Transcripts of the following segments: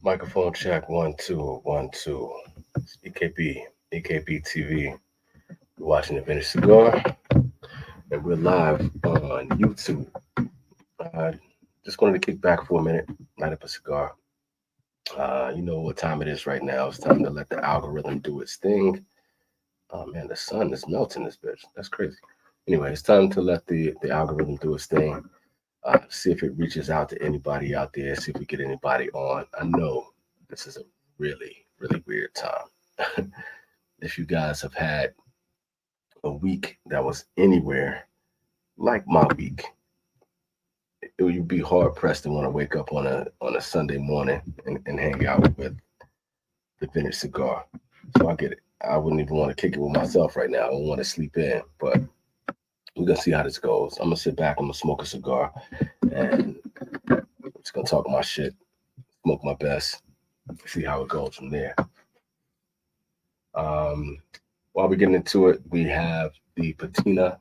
Microphone check 1 2 1 2. It's EKB TV. You're watching the Vintage Cigar, and we're live on YouTube. Uh, just wanted to kick back for a minute, light up a cigar. You know what time it is right now. It's time to let the algorithm do its thing. Oh man, the sun is melting this bitch. That's crazy. Anyway, it's time to let the algorithm do its thing. See if it reaches out to anybody out there. See if we get anybody on. I know this is a really weird time. If you guys have had a week that was anywhere like my week, it would be hard pressed to want to wake up on a Sunday morning and hang out with the vintage cigar. So I get it. I wouldn't even want to kick it with myself right now. I don't want to sleep in, but we're gonna see how this goes. I'm gonna sit back. I'm gonna smoke a cigar, and I'm just gonna talk my shit, smoke my best, see how it goes from there. While we're getting into it, we have the Patina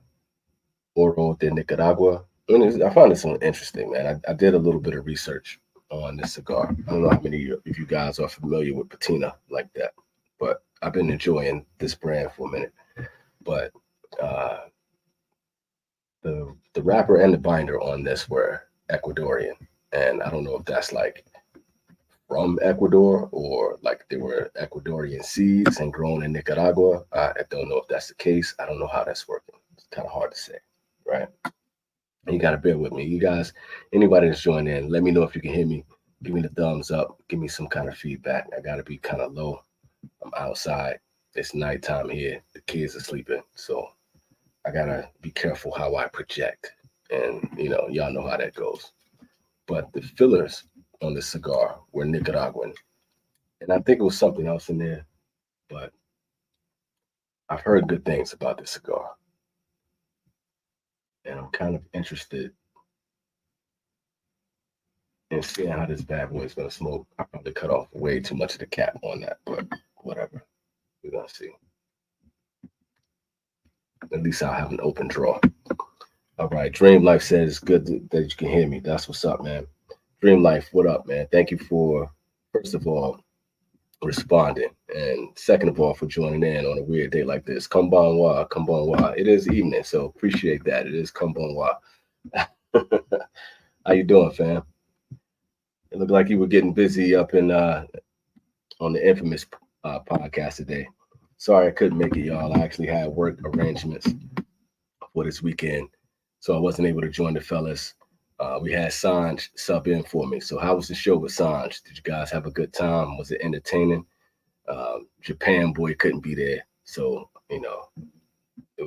Oro de Nicaragua. And I found this one interesting, man. I did a little bit of research on this cigar. I don't know how many of you guys are familiar with Patina like that, but I've been enjoying this brand for a minute. But uh, the wrapper and the binder on this were Ecuadorian, and I don't know if that's like from Ecuador or like they were Ecuadorian seeds and grown in Nicaragua. I don't know if that's the case. I don't know how that's working. It's kind of hard to say, right? And you got to bear with me. You guys, anybody that's joined in, let me know if you can hear me. Give me the thumbs up. Give me some kind of feedback. I got to be kind of low. I'm outside. It's nighttime here. The kids are sleeping. So I got to be careful how I project. And, y'all know how that goes. But the fillers on the cigar were Nicaraguan. And I think it was something else in there. But I've heard good things about this cigar. And I'm kind of interested in seeing how this bad boy is going to smoke. I probably cut off way too much of the cap on that, but whatever. We're going to see. At least I'll have an open draw. All right. Dream Life says, good that you can hear me. That's what's up, man. Dream Life, what up, man? Thank you for, first of all, responding. And second of all, for joining in on a weird day like this. Konbanwa, konbanwa. It is evening, so appreciate that. It is konbanwa. How you doing, fam? It looked like you were getting busy up in on the infamous podcast today. Sorry I couldn't make it, y'all. I actually had work arrangements for this weekend, so I wasn't able to join the fellas. We had Sanj sub in for me. So how was the show with Sanj? Did you guys have a good time? Was it entertaining? Japan boy couldn't be there, so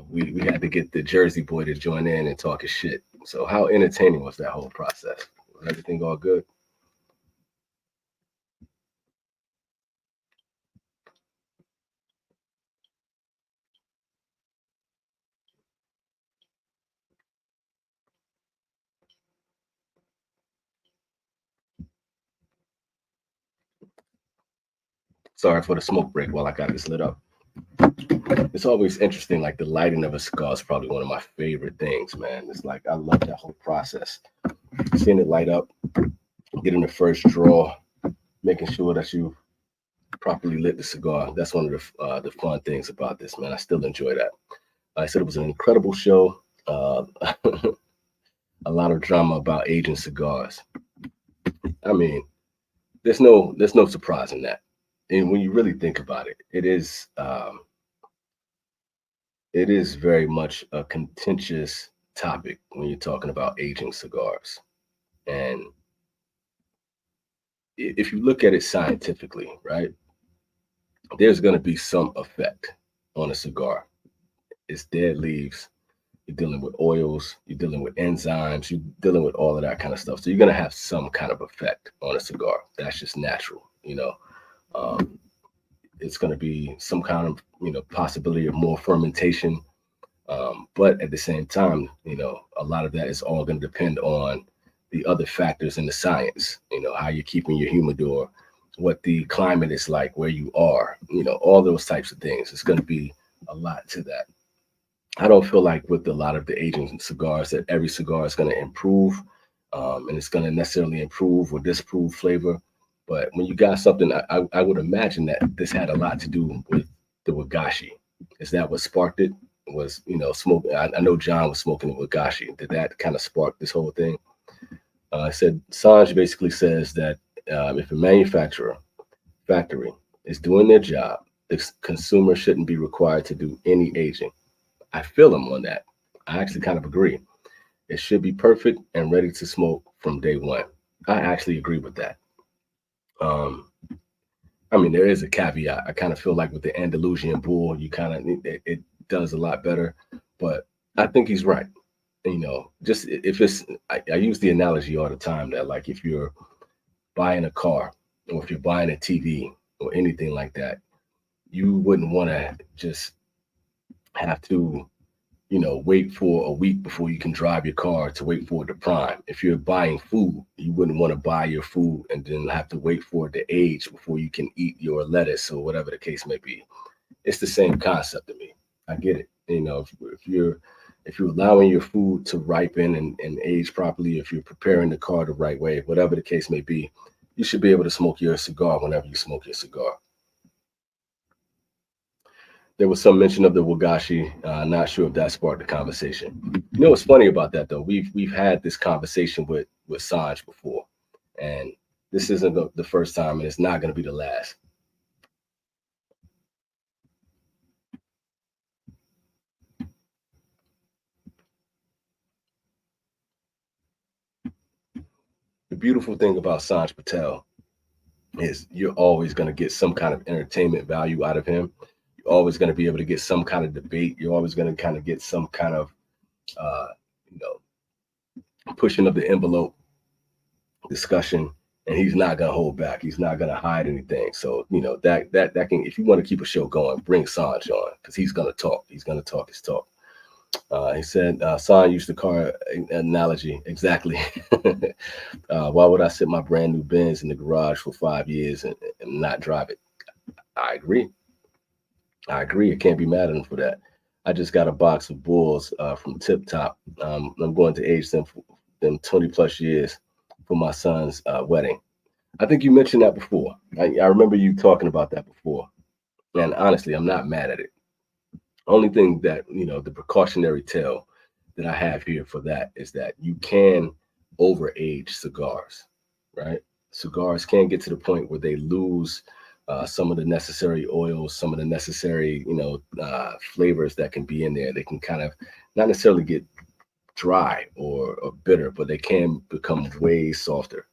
we had to get the Jersey boy to join in and talk his shit. So how entertaining was that whole process? Was everything all good? Sorry for the smoke break while I got this lit up. It's always interesting, like the lighting of a cigar is probably one of my favorite things, man. It's like I love that whole process. Seeing it light up, getting the first draw, making sure that you properly lit the cigar. That's one of the fun things about this, man. I still enjoy that. I said it was an incredible show. A lot of drama about aging cigars. I mean, there's no surprise in that. And when you really think about it, it is very much a contentious topic when you're talking about aging cigars. And if you look at it scientifically, right, there's going to be some effect on a cigar. It's dead leaves. You're dealing with oils. You're dealing with enzymes. You're dealing with all of that kind of stuff. So you're going to have some kind of effect on a cigar. That's just natural. Um, it's going to be some kind of possibility of more fermentation, but at the same time, a lot of that is all going to depend on the other factors in the science. How you're keeping your humidor, what the climate is like where you are, all those types of things. It's going to be a lot to that. I don't feel like with a lot of the aging cigars that every cigar is going to improve, and it's going to necessarily improve or disprove flavor. But when you got something, I would imagine that this had a lot to do with the Wagashi. Is that what sparked it? Was, smoking? I know John was smoking the Wagashi. Did that kind of spark this whole thing? I said Sanj basically says that if a manufacturer factory is doing their job, the consumer shouldn't be required to do any aging. I feel him on that. I actually kind of agree. It should be perfect and ready to smoke from day one. I actually agree with that. Um, I mean, there is a caveat. I kind of feel like with the Andalusian bull, you kind of it does a lot better, but I think he's right. Just if it's, I use the analogy all the time that like if you're buying a car or if you're buying a TV or anything like that, you wouldn't want to just have to wait for a week before you can drive your car to wait for it to prime. If you're buying food, you wouldn't want to buy your food and then have to wait for it to age before you can eat your lettuce or whatever the case may be. It's the same concept to me. I get it. If you're allowing your food to ripen and age properly, if you're preparing the car the right way, whatever the case may be, you should be able to smoke your cigar whenever you smoke your cigar. There was some mention of the Wagashi. Not sure if that sparked the conversation. You know what's funny about that though? We've had this conversation with Sanj before, and this isn't the first time, and it's not going to be the last. The beautiful thing about Sanj Patel is you're always going to get some kind of entertainment value out of him. You're always going to be able to get some kind of debate. You're always going to kind of get some kind of uh, you know pushing of the envelope discussion, and he's not gonna hold back. He's not gonna hide anything. So that can, if you want to keep a show going, bring Sanj on because he's gonna talk. He's gonna talk his talk. He said Sanj used the car analogy exactly. Why would I sit my brand new Benz in the garage for 5 years and not drive it? I agree. I agree. I can't be mad at him for that. I just got a box of bulls from Tip Top. I'm going to age them for them 20 plus years for my son's wedding. I think you mentioned that before. I remember you talking about that before. And honestly, I'm not mad at it. Only thing that, the precautionary tale that I have here for that is that you can overage cigars, right? Cigars can get to the point where they lose some of the necessary oils, some of the necessary, flavors that can be in there. They can kind of not necessarily get dry or bitter, but they can become way softer.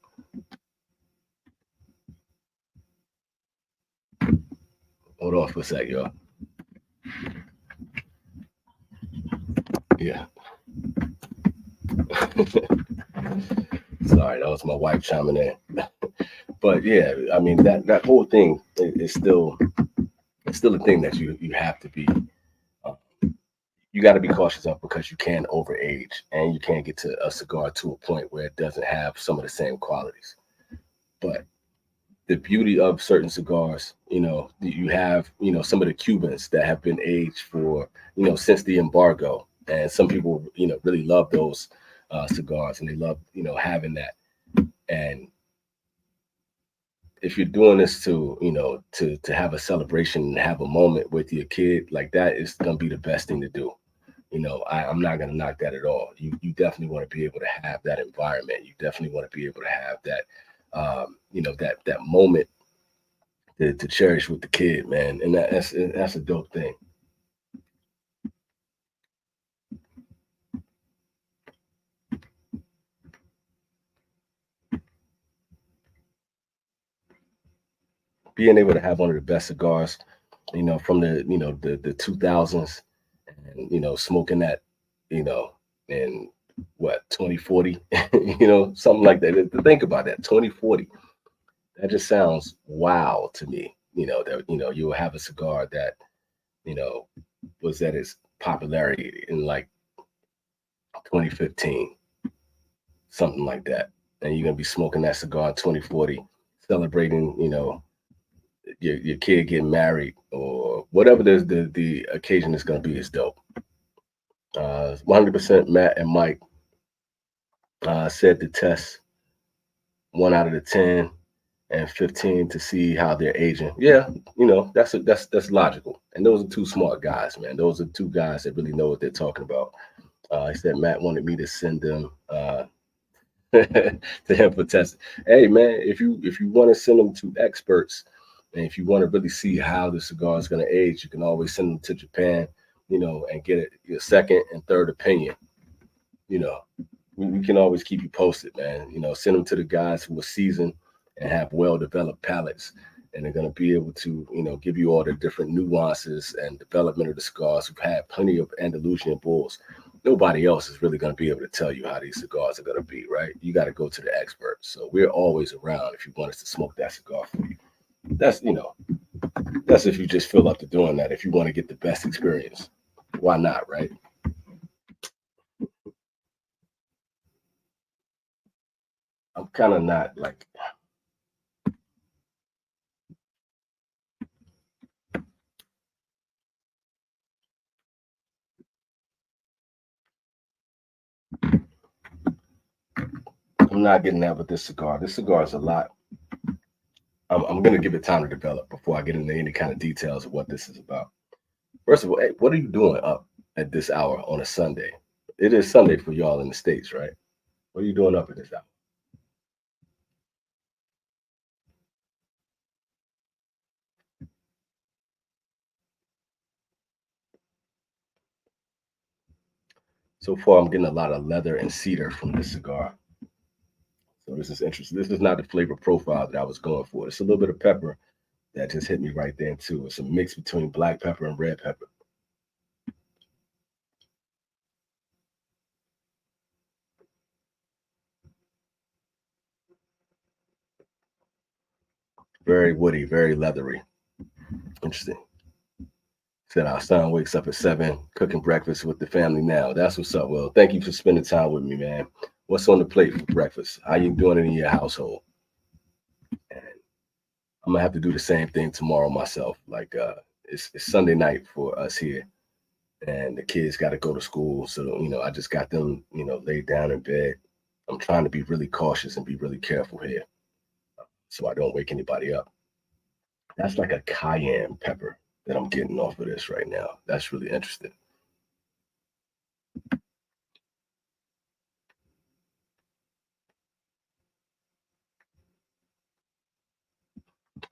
Hold on for a sec, y'all. Yeah. Sorry, that was my wife chiming in. But yeah, I mean that whole thing is still a thing that you have to be uh, you got to be cautious of because you can overage and you can get to a cigar to a point where it doesn't have some of the same qualities. But the beauty of certain cigars, you have, some of the Cubans that have been aged for, since the embargo. And some people, really love those cigars and they love, having that. And if you're doing this to, to have a celebration and have a moment with your kid, like that is going to be the best thing to do. I'm not going to knock that at all. You definitely want to be able to have that environment. You definitely want to be able to have that, that moment to cherish with the kid, man. And that's a dope thing. Being able to have one of the best cigars, from the 2000s, and smoking that, in what 2040, something like that. To think about that, 2040, that just sounds wow to me. That you will have a cigar that you know was at its popularity in like 2015, something like that, and you're gonna be smoking that cigar in 2040, celebrating, your kid getting married or whatever the occasion is gonna be is dope. 100% Matt and Mike said the test 1 out of the 10. and 15 to see how they're aging. Yeah, you know, that's logical. And those are two smart guys, man. Those are two guys that really know what they're talking about. He said Matt wanted me to send them to him for testing. Hey man, if you want to send them to experts, and if you want to really see how the cigar is going to age, you can always send them to Japan, you know, and get a second and third opinion. You know, we can always keep you posted, man. You know, send them to the guys who are seasoned and have well developed palates, and they're going to be able to, you know, give you all the different nuances and development of the cigars. Who've had plenty of Andalusian bulls. Nobody else is really going to be able to tell you how these cigars are going to be, right? You got to go to the experts. So we're always around if you want us to smoke that cigar for you. That's, you know, that's if you just feel up to doing that. If you want to get the best experience, why not, right? I'm kind of not like, I'm not getting that with this cigar. This cigar is a lot. I'm going to give it time to develop before I get into any kind of details of what this is about. First of all, hey, what are you doing up at this hour on a Sunday? It is Sunday for y'all in the States, right? What are you doing up at this hour? So far, I'm getting a lot of leather and cedar from this cigar. So this is interesting. This is not the flavor profile that I was going for. It's a little bit of pepper that just hit me right then too. It's a mix between black pepper and red pepper. Very woody, very leathery. Interesting. Said our son wakes up at 7, cooking breakfast with the family now. That's what's up. Well, thank you for spending time with me, man. What's on the plate for breakfast? How you doing it in your household? And I'm gonna have to do the same thing tomorrow myself. Like it's Sunday night for us here, and the kids got to go to school. So you know, I just got them, you know, laid down in bed. I'm trying to be really cautious and be really careful here, so I don't wake anybody up. That's like a cayenne pepper that I'm getting off of this right now. That's really interesting.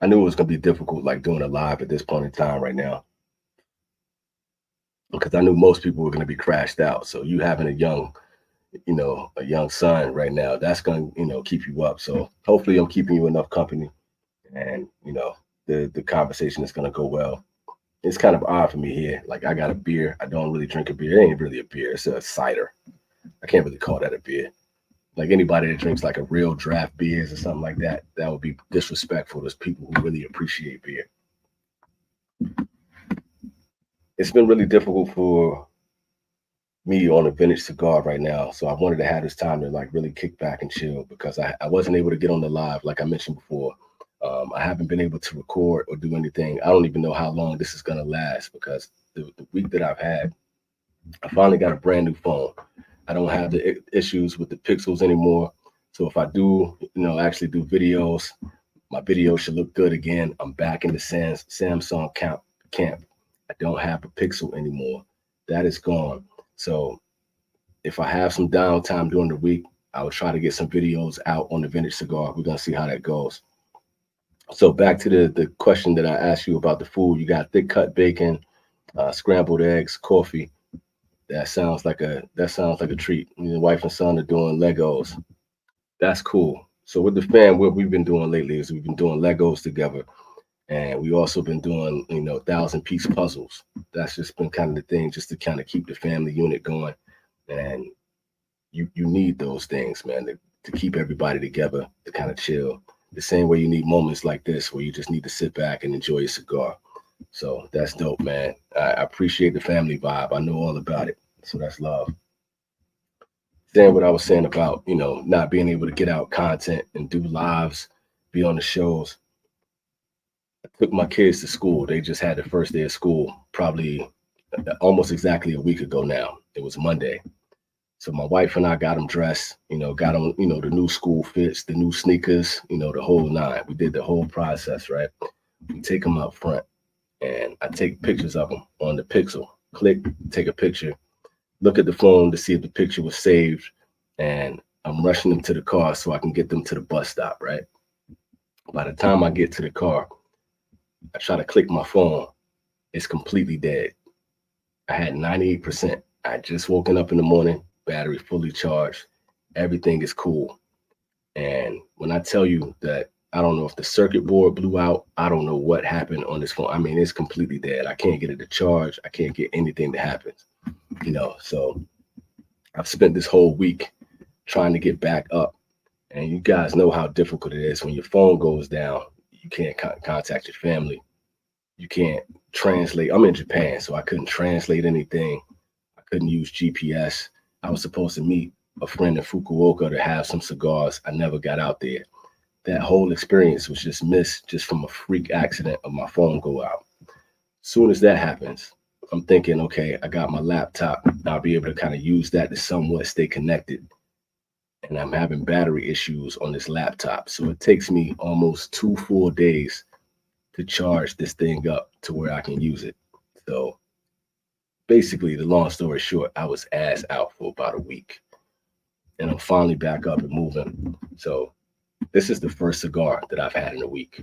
I knew it was gonna be difficult, like doing a live at this point in time right now, because I knew most people were gonna be crashed out. So you having a young, you know, a young son right now, that's gonna, you know, keep you up. So hopefully I'm keeping you enough company, and you know, the conversation is gonna go well. It's kind of odd for me here. Like I got a beer. I don't really drink a beer. It ain't really a beer. It's a cider. I can't really call that a beer. Like anybody that drinks like a real draft beers or something like that, that would be disrespectful to people who really appreciate beer. It's been really difficult for me on a vintage cigar right now. So I wanted to have this time to like really kick back and chill because I wasn't able to get on the live like I mentioned before. I haven't been able to record or do anything. I don't even know how long this is gonna last because the week that I've had, I finally got a brand new phone. I don't have the issues with the pixels anymore. So if I do, you know, actually do videos, my video should look good again. I'm back in the Samsung camp. I don't have a pixel anymore. That is gone. So if I have some downtime during the week, I will try to get some videos out on the vintage cigar. We're gonna see how that goes. So back to the question that I asked you about the food. You got thick cut bacon, scrambled eggs, coffee. That sounds like a treat. Your wife and son are doing Legos. That's cool. So with the fam, what we've been doing lately is we've been doing Legos together, and we also been doing, you know, 1,000 piece puzzles. That's just been kind of the thing, just to kind of keep the family unit going. And you need those things, man, to keep everybody together, to kind of chill. The same way you need moments like this where you just need to sit back and enjoy your cigar. So that's dope, man. I appreciate the family vibe. I know all about it. So that's love. Saying what I was saying about, you know, not being able to get out content and do lives, be on the shows. I took my kids to school. They just had the first day of school, probably almost exactly a week ago now. It was Monday. So my wife and I got him dressed, got him, the new school fits, the new sneakers, the whole nine. We did the whole process, right? We take him up front and I take pictures of him on the Pixel. Click, take a picture, look at the phone to see if the picture was saved, and I'm rushing them to the car so I can get them to the bus stop, right? By the time I get to the car, I try to click my phone. It's completely dead. I had 98%. I had just woken up in the morning, battery fully charged. Everything is cool. And when I tell you that I don't know if the circuit board blew out, I don't know what happened on this phone. I mean, it's completely dead. I can't get it to charge. I can't get anything that happens, So I've spent this whole week trying to get back up. And you guys know how difficult it is when your phone goes down. You can't contact your family. You can't translate. I'm in Japan, so I couldn't translate anything. I couldn't use GPS. I was supposed to meet a friend in Fukuoka to have some cigars. I never got out there. That whole experience was just missed just from a freak accident of my phone go out. Soon as that happens, I'm thinking, okay, I got my laptop. I'll be able to kind of use that to somewhat stay connected. And I'm having battery issues on this laptop. So it takes me almost 2 full days to charge this thing up to where I can use it. So basically, the long story short, I was ass out for about a week. And I'm finally back up and moving. So this is the first cigar that I've had in a week.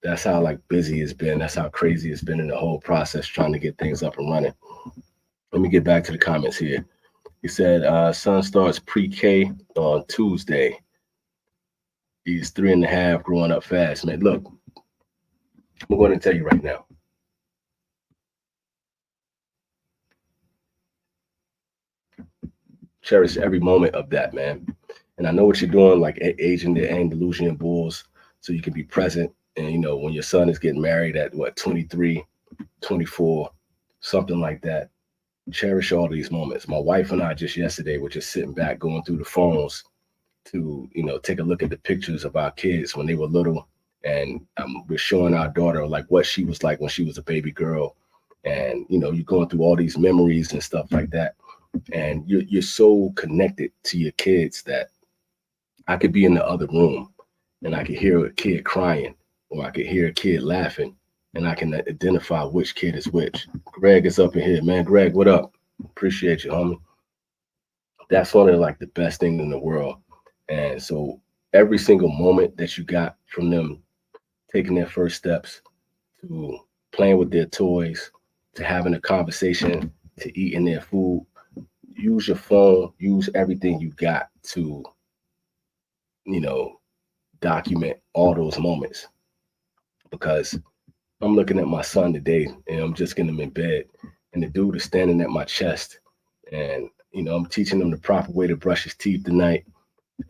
That's how busy it's been. That's how crazy it's been in the whole process trying to get things up and running. Let me get back to the comments here. He said, son starts pre-K on Tuesday. He's 3.5, growing up fast. Man, look, I'm going to tell you right now. Cherish every moment of that, man. And I know what you're doing, like aging the Andalusian bulls, so you can be present. And, when your son is getting married at 23, 24, something like that, cherish all these moments. My wife and I just yesterday were just sitting back, going through the phones to, take a look at the pictures of our kids when they were little. And we're showing our daughter what she was like when she was a baby girl. And, you're going through all these memories and stuff like that. And you're so connected to your kids that I could be in the other room and I could hear a kid crying or I could hear a kid laughing and I can identify which kid is which. Greg is up in here, man. Greg, what up? Appreciate you, homie. That's one of the best things in the world. And so every single moment that you got from them taking their first steps to playing with their toys, to having a conversation, to eating their food, use your phone, use everything you got to, document all those moments. Because I'm looking at my son today and I'm just getting him in bed and the dude is standing at my chest and, I'm teaching him the proper way to brush his teeth tonight.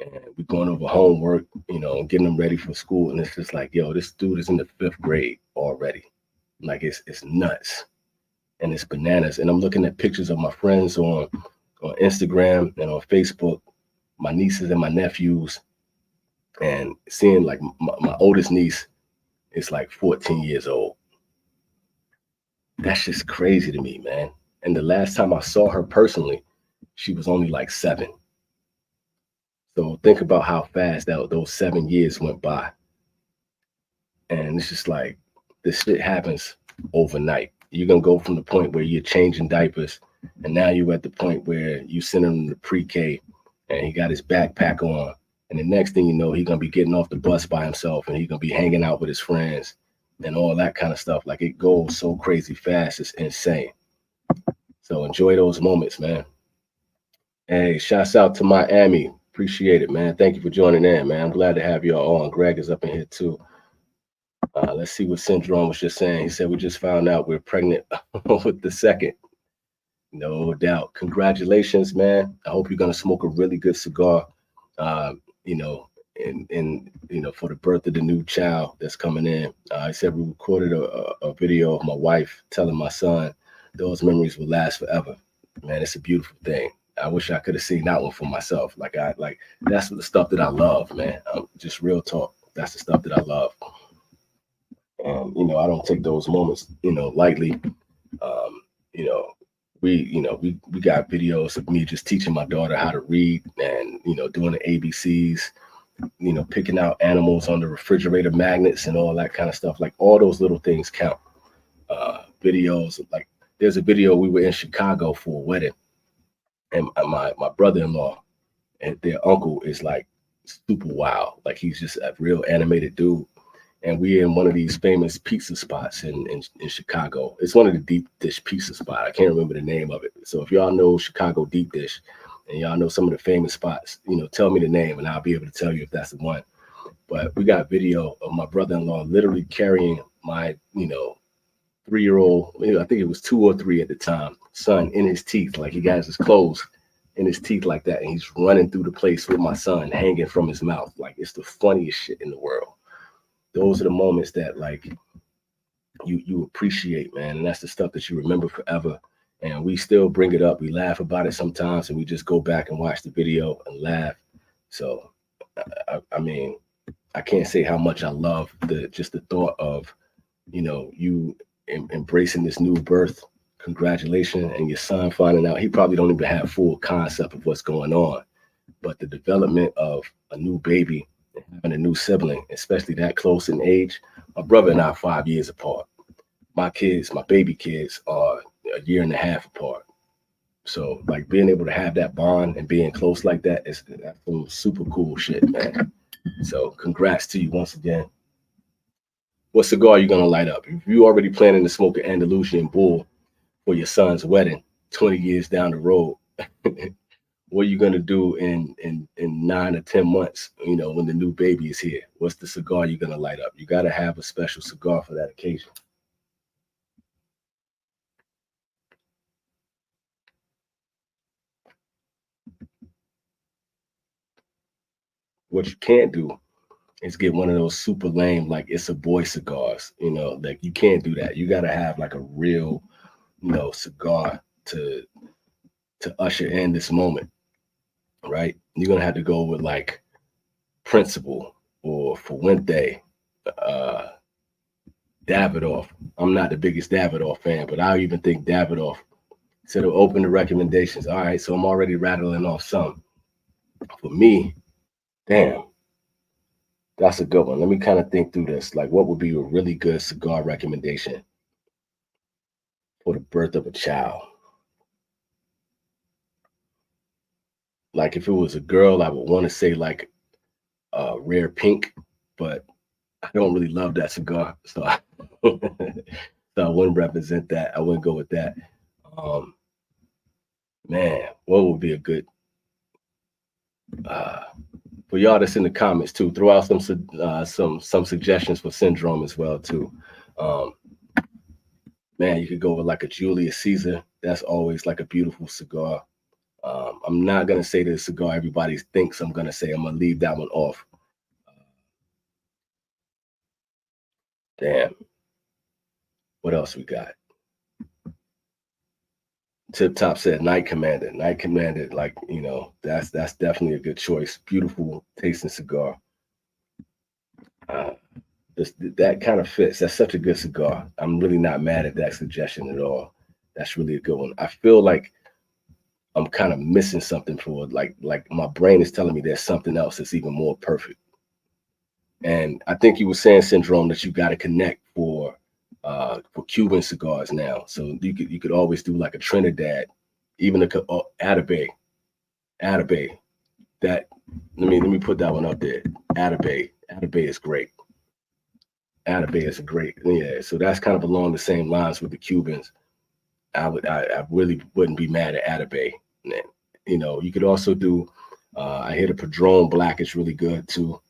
And we're going over homework, getting him ready for school. And it's just yo, this dude is in the 5th grade already. It's nuts and it's bananas. And I'm looking at pictures of my friends on Instagram and on Facebook, my nieces and my nephews, and seeing my oldest niece is 14 years old. That's just crazy to me, man. And the last time I saw her personally, she was only 7. So think about how fast those 7 years went by. And it's just this shit happens overnight. You're going to go from the point where you're changing diapers, and now you're at the point where you send him to pre-K, and he got his backpack on. And the next thing you know, he's going to be getting off the bus by himself, and he's going to be hanging out with his friends and all that kind of stuff. It goes so crazy fast. It's insane. So enjoy those moments, man. Hey, shouts out to Miami. Appreciate it, man. Thank you for joining in, man. I'm glad to have you all on. Greg is up in here too. Let's see what Syndrome was just saying. He said, we just found out we're pregnant with the second. No doubt. Congratulations, man. I hope you're going to smoke a really good cigar, and for the birth of the new child that's coming in. I said we recorded a video of my wife telling my son those memories will last forever. Man, it's a beautiful thing. I wish I could have seen that one for myself. That's the stuff that I love, man. Just real talk. That's the stuff that I love. And, I don't take those moments, lightly. we got videos of me just teaching my daughter how to read and, doing the ABCs, picking out animals on the refrigerator magnets and all that kind of stuff. Like all those little things count. Videos like there's a video we were in Chicago for a wedding, and my brother-in-law and their uncle is like super wild. Like he's just a real animated dude. And we in one of these famous pizza spots in Chicago. It's one of the deep dish pizza spot. I can't remember the name of it. So if y'all know Chicago deep dish and y'all know some of the famous spots, tell me the name and I'll be able to tell you if that's the one. But we got video of my brother-in-law literally carrying my, 3-year-old, I think it was 2 or 3 at the time, son in his teeth. Like he got his clothes in his teeth like that. And he's running through the place with my son hanging from his mouth. Like it's the funniest shit in the world. Those are the moments that like you appreciate, man. And that's the stuff that you remember forever. And we still bring it up. We laugh about it sometimes and we just go back and watch the video and laugh. So, I mean, I can't say how much I love the thought of, you embracing this new birth. Congratulations. And your son finding out he probably don't even have full concept of what's going on. But the development of a new baby, having a new sibling, especially that close in age. My brother and I are 5 years apart. My baby kids are a year and a half apart. So like being able to have that bond and being close like that's some super cool shit, man. So congrats to you once again. What cigar are you gonna light up? If you already planning to smoke an Andalusian Bull for your son's wedding 20 years down the road, what are you gonna do in 9 or 10 months, when the new baby is here? What's the cigar you're gonna light up? You gotta have a special cigar for that occasion. What you can't do is get one of those super lame, like it's a boy cigars, like you can't do that. You gotta have like a real, cigar to usher in this moment, right? You're gonna have to go with like Principal or Fuente, Davidoff. I'm not the biggest Davidoff fan, but I even think Davidoff. So to open the recommendations. All right, so I'm already rattling off some. For me, damn, that's a good one. Let me kind of think through this. Like, what would be a really good cigar recommendation for the birth of a child? Like, if it was a girl, I would want to say like Rare Pink, but I don't really love that cigar, so so I wouldn't represent that. I wouldn't go with that. Um, Man, what would be a good for y'all that's in the comments too? Throw out some suggestions for Syndrome as well too. Um, Man, you could go with like a Julius Caesar. That's always like a beautiful cigar. I'm not gonna say the cigar everybody thinks I'm gonna say. I'm gonna leave that one off. Damn. What else we got? Tip Top said Night Commander. Night Commander, like, that's definitely a good choice. Beautiful tasting cigar. Uh, that kind of fits. That's such a good cigar. I'm really not mad at that suggestion at all. That's really a good one. I feel like I'm kind of missing something for it. Like my brain is telling me there's something else that's even more perfect. And I think you were saying, Syndrome, that you got to connect for Cuban cigars now. So you could always do like a Trinidad, even a Atabey. Atabey. That let me put that one up there. Atabey. Atabey is great. Atabey is a great, yeah. So that's kind of along the same lines with the Cubans. I really wouldn't be mad at Atabey. You could also do. I hear the Padron Black is really good too.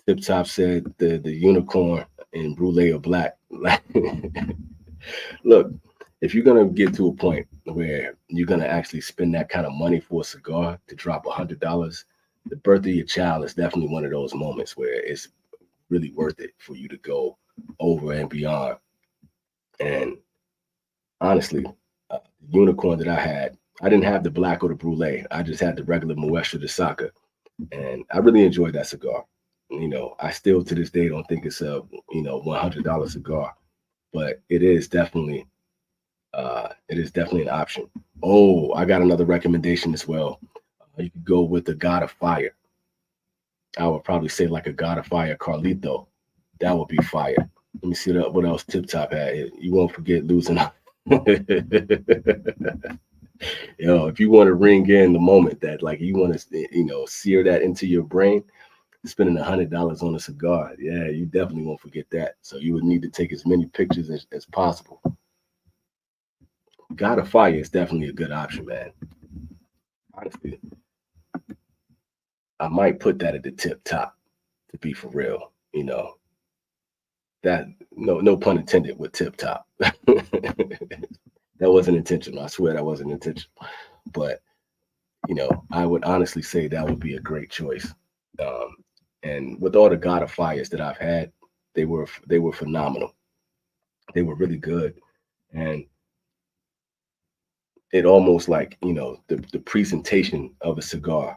Tip Top said the unicorn in Brulee or Black. Look, if you're gonna get to a point where you're gonna actually spend that kind of money for a cigar to drop $100, the birth of your child is definitely one of those moments where it's really worth it for you to go over and beyond. And honestly, the unicorn that I didn't have the Black or the Brulee. I just had the regular Moestra de Saka, and I really enjoyed that cigar. I still to this day don't think it's a $100 cigar, but it is definitely It is definitely an option. Oh, I got another recommendation as well. You could go with the God of Fire. I would probably say like a God of Fire Carlito. That would be fire. Let me see what else Tip Top had. You won't forget losing. Yo, if you want to ring in the moment that like you want to, sear that into your brain, spending $100 on a cigar, yeah, you definitely won't forget that. So you would need to take as many pictures as possible. God of Fire is definitely a good option, man. Honestly, I might put that at the tip top to be for real. That no pun intended with tip top. That wasn't intentional. I swear that wasn't intentional. But I would honestly say that would be a great choice. Um, and with all the God of Fires that I've had, they were phenomenal. They were really good, and it almost like the presentation of a cigar,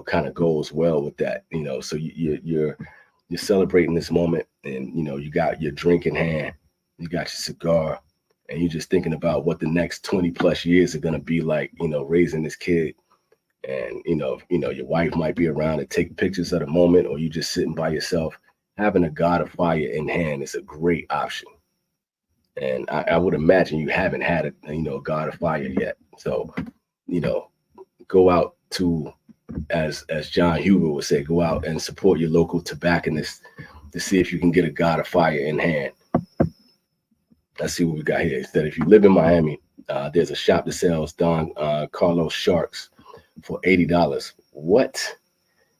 kind of goes well with that. So you're celebrating this moment, and you got your drink in hand, you got your cigar, and you're just thinking about what the next 20 plus years are going to be like, raising this kid. And your wife might be around to take pictures of the moment, or you just sitting by yourself. Having a God of Fire in hand is a great option. And I would imagine you haven't had a God of Fire yet. So go out to, as John Huber would say, go out and support your local tobacconist to see if you can get a God of Fire in hand. Let's see what we got here. Instead, if you live in Miami, there's a shop that sells Don Carlos Sharks for $80. What?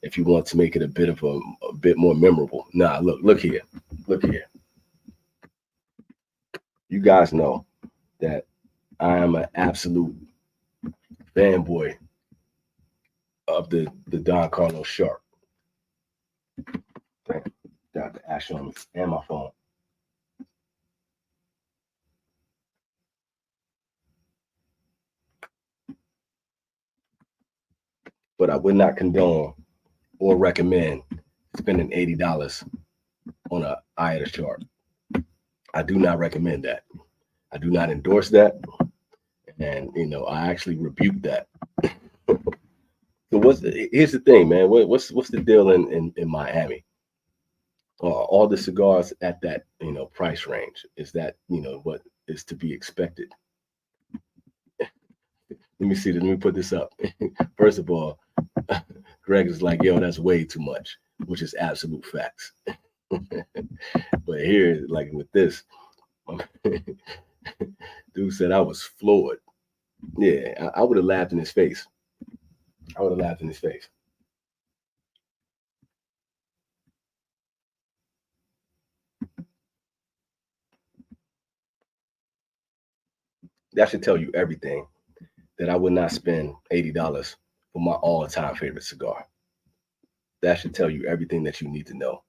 If you want to make it a bit more memorable. Nah, look here. You guys know that I am an absolute fanboy of the Don Carlos Shark. Got the ash on me and my phone. But I would not condone or recommend spending $80 on a eye of the shark. I do not recommend that. I do not endorse that. And I actually rebuke that. So here's the thing, man. What's the deal in Miami? All the cigars at that price range, is that what is to be expected? Let me see. Let me put this up. First of all, Greg is like, yo, that's way too much, which is absolute facts. But here, like with this, dude said I was floored. Yeah, I would have laughed in his face. I would have laughed in his face. That should tell you everything, that I would not spend $80 for my all-time favorite cigar. That should tell you everything that you need to know.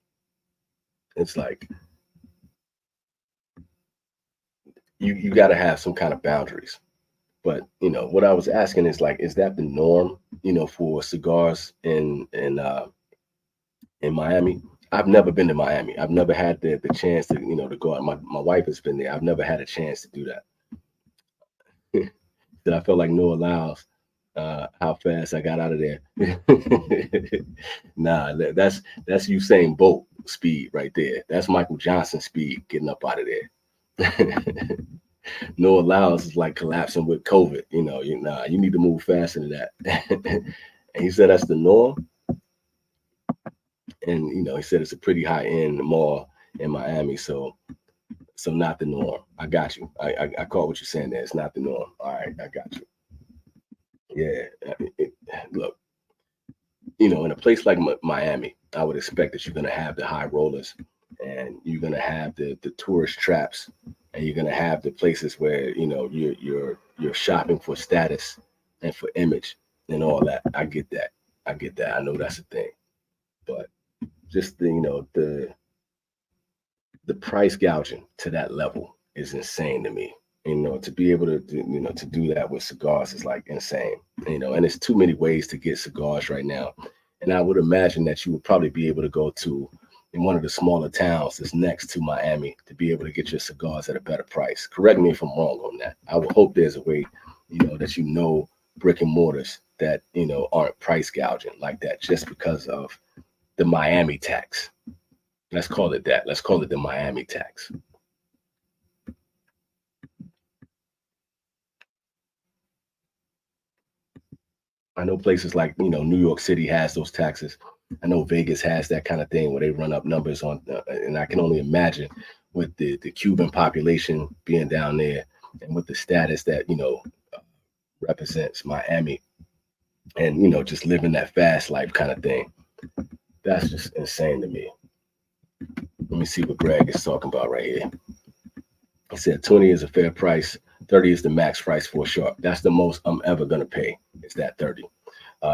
It's like you got to have some kind of boundaries. But what I was asking is like, is that the norm? For cigars in Miami. I've never been to Miami. I've never had the chance to to go out. My wife has been there. I've never had a chance to do that. That I felt like Noah Lyles, how fast I got out of there. Nah, that's Usain Bolt speed right there. That's Michael Johnson speed getting up out of there. Noah Lyles is like collapsing with COVID. You need to move faster than that. And he said that's the norm. And he said it's a pretty high end mall in Miami, so not the norm. I got you. I caught what you're saying there. It's not the norm. All right, I got you. Yeah, look, in a place like Miami, I would expect that you're gonna have the high rollers, and you're gonna have the tourist traps, and you're gonna have the places where you're shopping for status and for image and all that. I get that. I know that's a thing, but just the price gouging to that level is insane to me. To be able to to do that with cigars is like insane. And it's too many ways to get cigars right now. And I would imagine that you would probably be able to go to in one of the smaller towns that's next to Miami to be able to get your cigars at a better price. Correct me if I'm wrong on that. I would hope there's a way, that brick and mortars that, aren't price gouging like that just because of the Miami tax. Let's call it that. Let's call it the Miami tax. I know places like, New York City has those taxes. I know Vegas has that kind of thing where they run up numbers on, and I can only imagine with the Cuban population being down there and with the status that, represents Miami and, just living that fast life kind of thing. That's just insane to me. Let me see what Greg is talking about right here. He said 20 is a fair price. 30 is the max price for a sharp. That's the most I'm ever going to pay. It's that 30.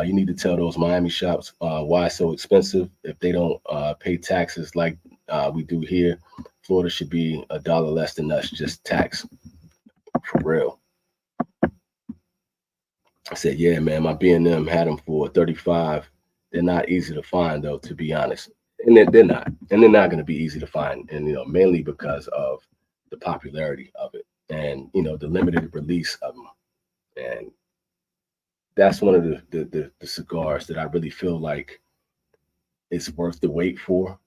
You need to tell those Miami shops why it's so expensive. If they don't pay taxes like we do here, Florida should be $1 less than us, just tax. For real. I said, yeah, man, my B&M had them for 35. They're not easy to find, though, to be honest. And they're not. And they're not going to be easy to find. And, mainly because of the popularity of it and, the limited release of them. And that's one of the cigars that I really feel like it's worth the wait for.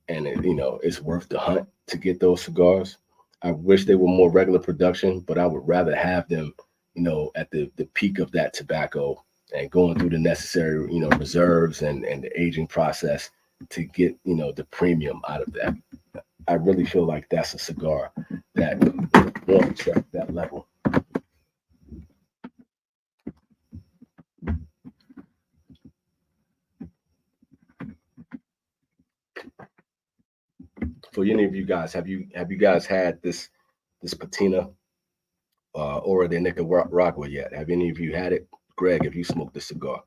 And, it's worth the hunt to get those cigars. I wish they were more regular production, but I would rather have them, at the peak of that tobacco and going through the necessary, reserves and the aging process to get, the premium out of that. I really feel like that's a cigar that warrants that level. For any of you guys, have you guys had this patina or the Nicaragua yet? Have any of you had it? Greg, have you smoked this cigar?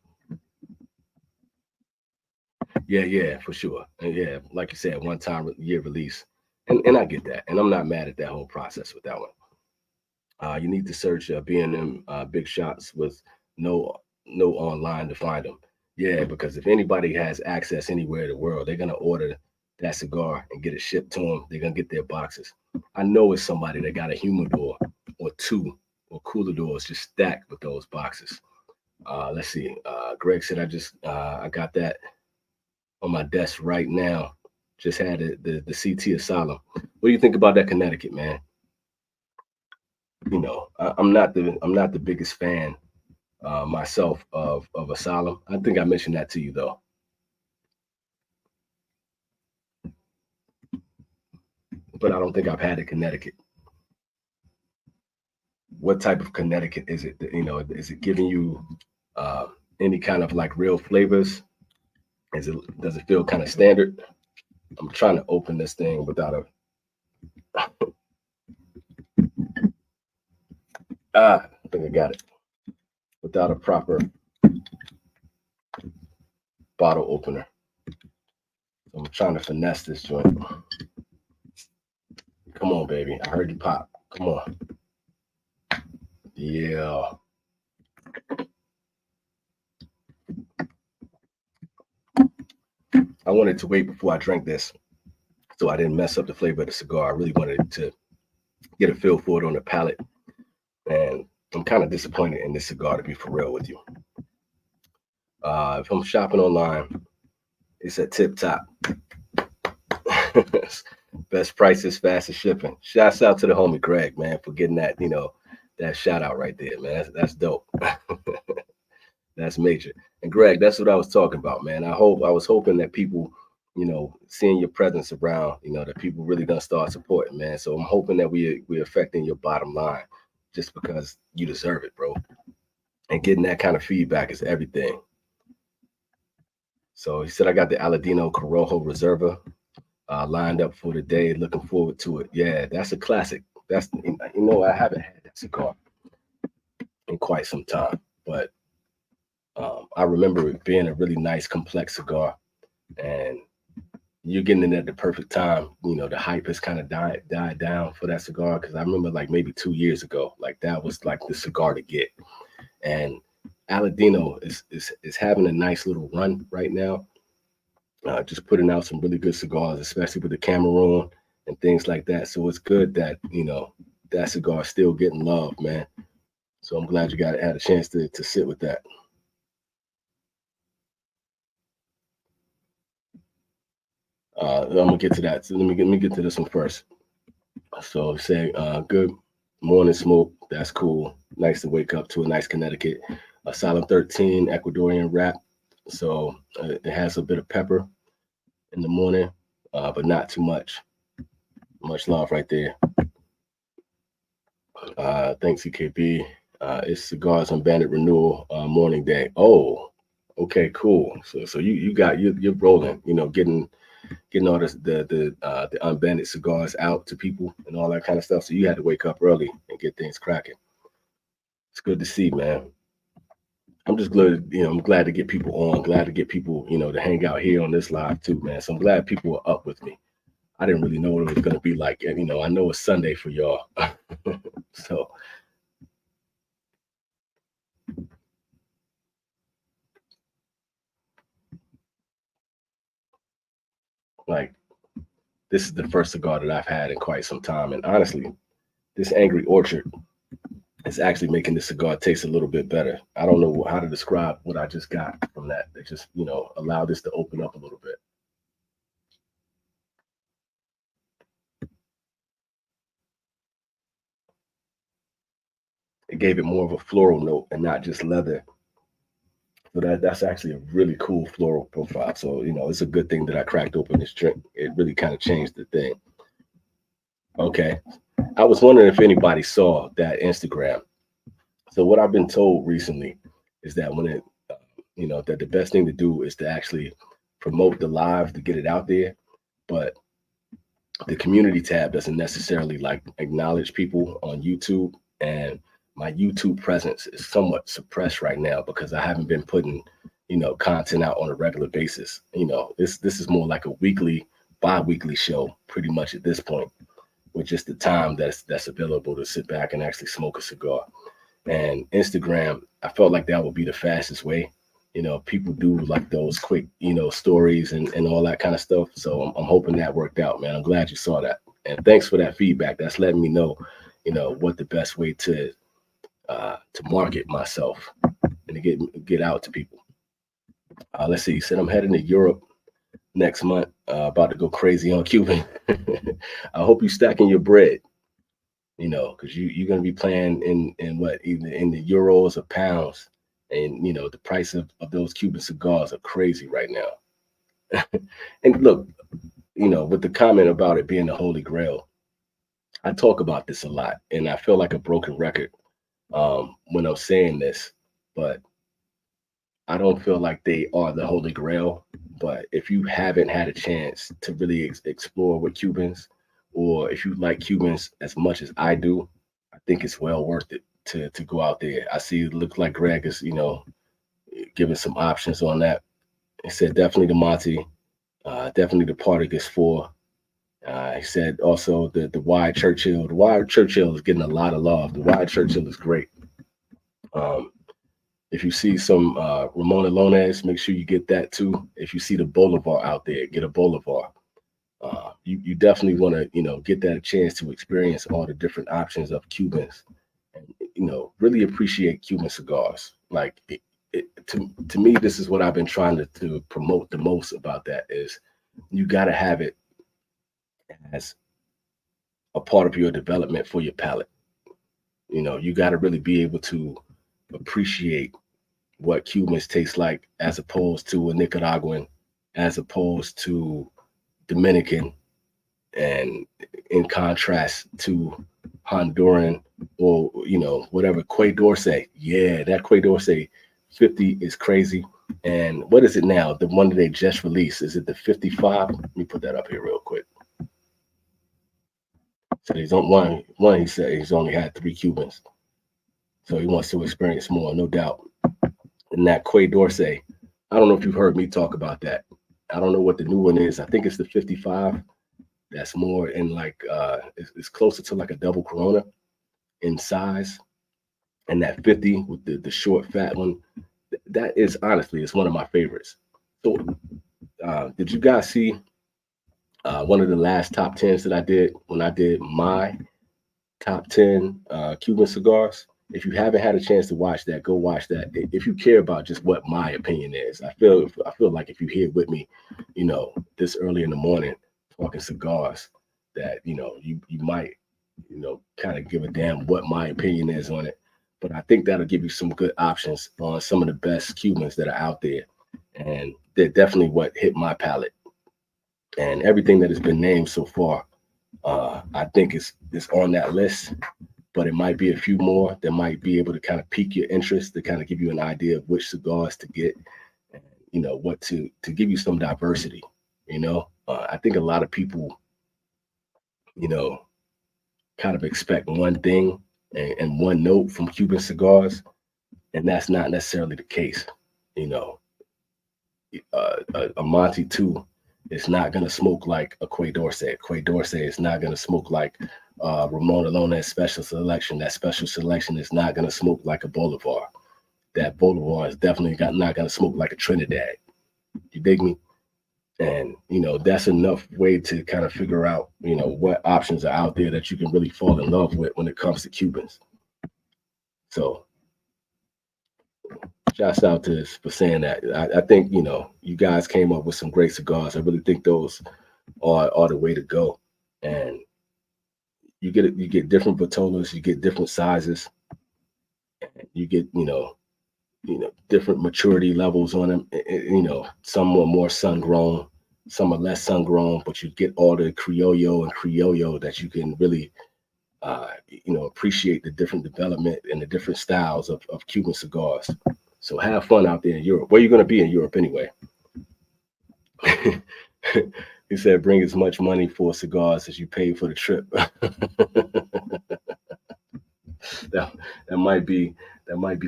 Yeah, for sure. And yeah, like you said, one time year release. And I get that. And I'm not mad at that whole process with that one. You need to search B&M big shots with no online to find them. Yeah, because if anybody has access anywhere in the world, they're gonna order that cigar and get it shipped to them. They're gonna get their boxes. I know it's somebody that got a humidor or two or cooler doors just stacked with those boxes. Let's see. Greg said I got that on my desk right now. Just had the CT Asylum. What do you think about that Connecticut, man? I'm not the biggest fan myself of Asylum. I think I mentioned that to you though. But I don't think I've had a Connecticut. What type of Connecticut is it? Is it giving you any kind of like real flavors? Does it feel kind of standard? I'm trying to open this thing without a I think I got it. Without a proper bottle opener. I'm trying to finesse this joint. Come on, baby. I heard you pop. Come on. Yeah. I wanted to wait before I drank this so I didn't mess up the flavor of the cigar. I really wanted to get a feel for it on the palate. And I'm kind of disappointed in this cigar, to be for real with you. If I'm shopping online, it's at Tip Top. Best prices, fastest shipping. Shouts out to the homie Greg, man, for getting that, that shout out right there, man. That's dope. That's major. And Greg, that's what I was talking about, man. I was hoping that people, seeing your presence around, that people really gonna start supporting, man. So I'm hoping that we're affecting your bottom line just because you deserve it, bro. And getting that kind of feedback is everything. So he said, I got the Aladino Corojo Reserva lined up for the day. Looking forward to it. Yeah, that's a classic. That's, I haven't had that cigar in quite some time, but I remember it being a really nice, complex cigar, and you're getting it at the perfect time. The hype has kind of died down for that cigar because I remember like maybe 2 years ago, like that was like the cigar to get. And Aladino is having a nice little run right now. just putting out some really good cigars, especially with the Cameroon and things like that. So it's good that, that cigar is still getting love, man. So I'm glad you had a chance to sit with that. I'm gonna get to that. So let me get to this one first. So say good morning smoke. That's cool. Nice to wake up to a nice Connecticut. Silent 13 Ecuadorian wrap. So it has a bit of pepper in the morning, but not too much. Much love right there. Thanks, EKB. It's Cigars on Bandit Renewal Morning Day. Oh, okay, cool. So you're rolling. Getting all the unbanded cigars out to people and all that kind of stuff. So you had to wake up early and get things cracking. It's good to see, man. I'm just glad, I'm glad to get people on, glad to get people, to hang out here on this live too, man. So I'm glad people are up with me. I didn't really know what it was going to be like. And, I know it's Sunday for y'all. So, like, this is the first cigar that I've had in quite some time. And honestly, this Angry Orchard is actually making this cigar taste a little bit better. I don't know how to describe what I just got from that. They just, allow this to open up a little bit. It gave it more of a floral note and not just leather. So that's actually a really cool floral profile. So, it's a good thing that I cracked open this drink. It really kind of changed the thing. Okay. I was wondering if anybody saw that Instagram. So what I've been told recently is that that the best thing to do is to actually promote the live to get it out there. But the community tab doesn't necessarily like acknowledge people on YouTube, and my YouTube presence is somewhat suppressed right now because I haven't been putting, content out on a regular basis. This is more like a weekly, bi-weekly show pretty much at this point, with just the time that's available to sit back and actually smoke a cigar. And Instagram, I felt like that would be the fastest way. People do like those quick, stories and all that kind of stuff. So I'm hoping that worked out, man. I'm glad you saw that. And thanks for that feedback. That's letting me know, what the best way to market myself and to get out to people. Let's see. You said I'm heading to Europe next month. About to go crazy on Cuban. I hope you stacking your bread. Because you're gonna be playing in what, either in the euros or pounds, and the price of those Cuban cigars are crazy right now. And look, with the comment about it being the Holy Grail, I talk about this a lot, and I feel like a broken record when I'm saying this, but I don't feel like they are the Holy Grail. But if you haven't had a chance to really explore with Cubans, or if you like Cubans as much as I do, I think it's well worth it to go out there. I see it looks like Greg is, giving some options on that. He said definitely the Monty, definitely the Partagas 4. He said also the Wide Churchill. The Wide Churchill is getting a lot of love. The Wide Churchill is great. Um, if you see some Ramona Lones, make sure you get that too. If you see the Bolivar out there, get a Bolivar. You definitely want to, get that chance to experience all the different options of Cubans, and really appreciate Cuban cigars. Like to me, this is what I've been trying to promote the most about that is you got to have it as a part of your development for your palate. You got to really be able to appreciate what Cubans taste like as opposed to a Nicaraguan, as opposed to Dominican, and in contrast to Honduran, or whatever. Quay Dorsey, yeah, that Quay Dorsey 50 is crazy. And what is it now? The one that they just released, is it the 55? Let me put that up here real quick. So he's on one. He said he's only had 3 Cubans, so he wants to experience more, no doubt. And that Quay Dorsey, I don't know if you've heard me talk about that. I don't know what the new one is. I think it's the 55. That's more in like it's closer to like a double Corona in size. And that 50 with the short fat one, that is honestly, it's one of my favorites. So Did you guys see one of the last top tens that I did when I did my top 10 Cuban cigars? If you haven't had a chance to watch that, go watch that. If you care about just what my opinion is, I feel like if you're here with me, this early in the morning talking cigars, that you might kind of give a damn what my opinion is on it. But I think that'll give you some good options on some of the best Cubans that are out there, and they're definitely what hit my palate. And everything that has been named so far, I think is on that list, but it might be a few more that might be able to kind of pique your interest, to kind of give you an idea of which cigars to get, and what to give you some diversity. I think a lot of people, you know, kind of expect one thing and one note from Cuban cigars, and that's not necessarily the case. You know, a Monty two is not gonna smoke like a Quay Dorset. Quay Dorset is not gonna smoke like Ramon Alone's special selection. That special selection is not gonna smoke like a Bolivar. That Bolivar is definitely not gonna smoke like a Trinidad. You dig me? And that's enough way to kind of figure out what options are out there that you can really fall in love with when it comes to Cubans. So shouts out to this for saying that. I think you guys came up with some great cigars. I really think those are the way to go. And you get different Vitolas, you get different sizes, you get different maturity levels on them. Some are more sun grown, some are less sun grown, but you get all the Criollo that you can really appreciate the different development and the different styles of Cuban cigars. So have fun out there in Europe. Where are you going to be in Europe anyway? He said, bring as much money for cigars as you pay for the trip. that, that might be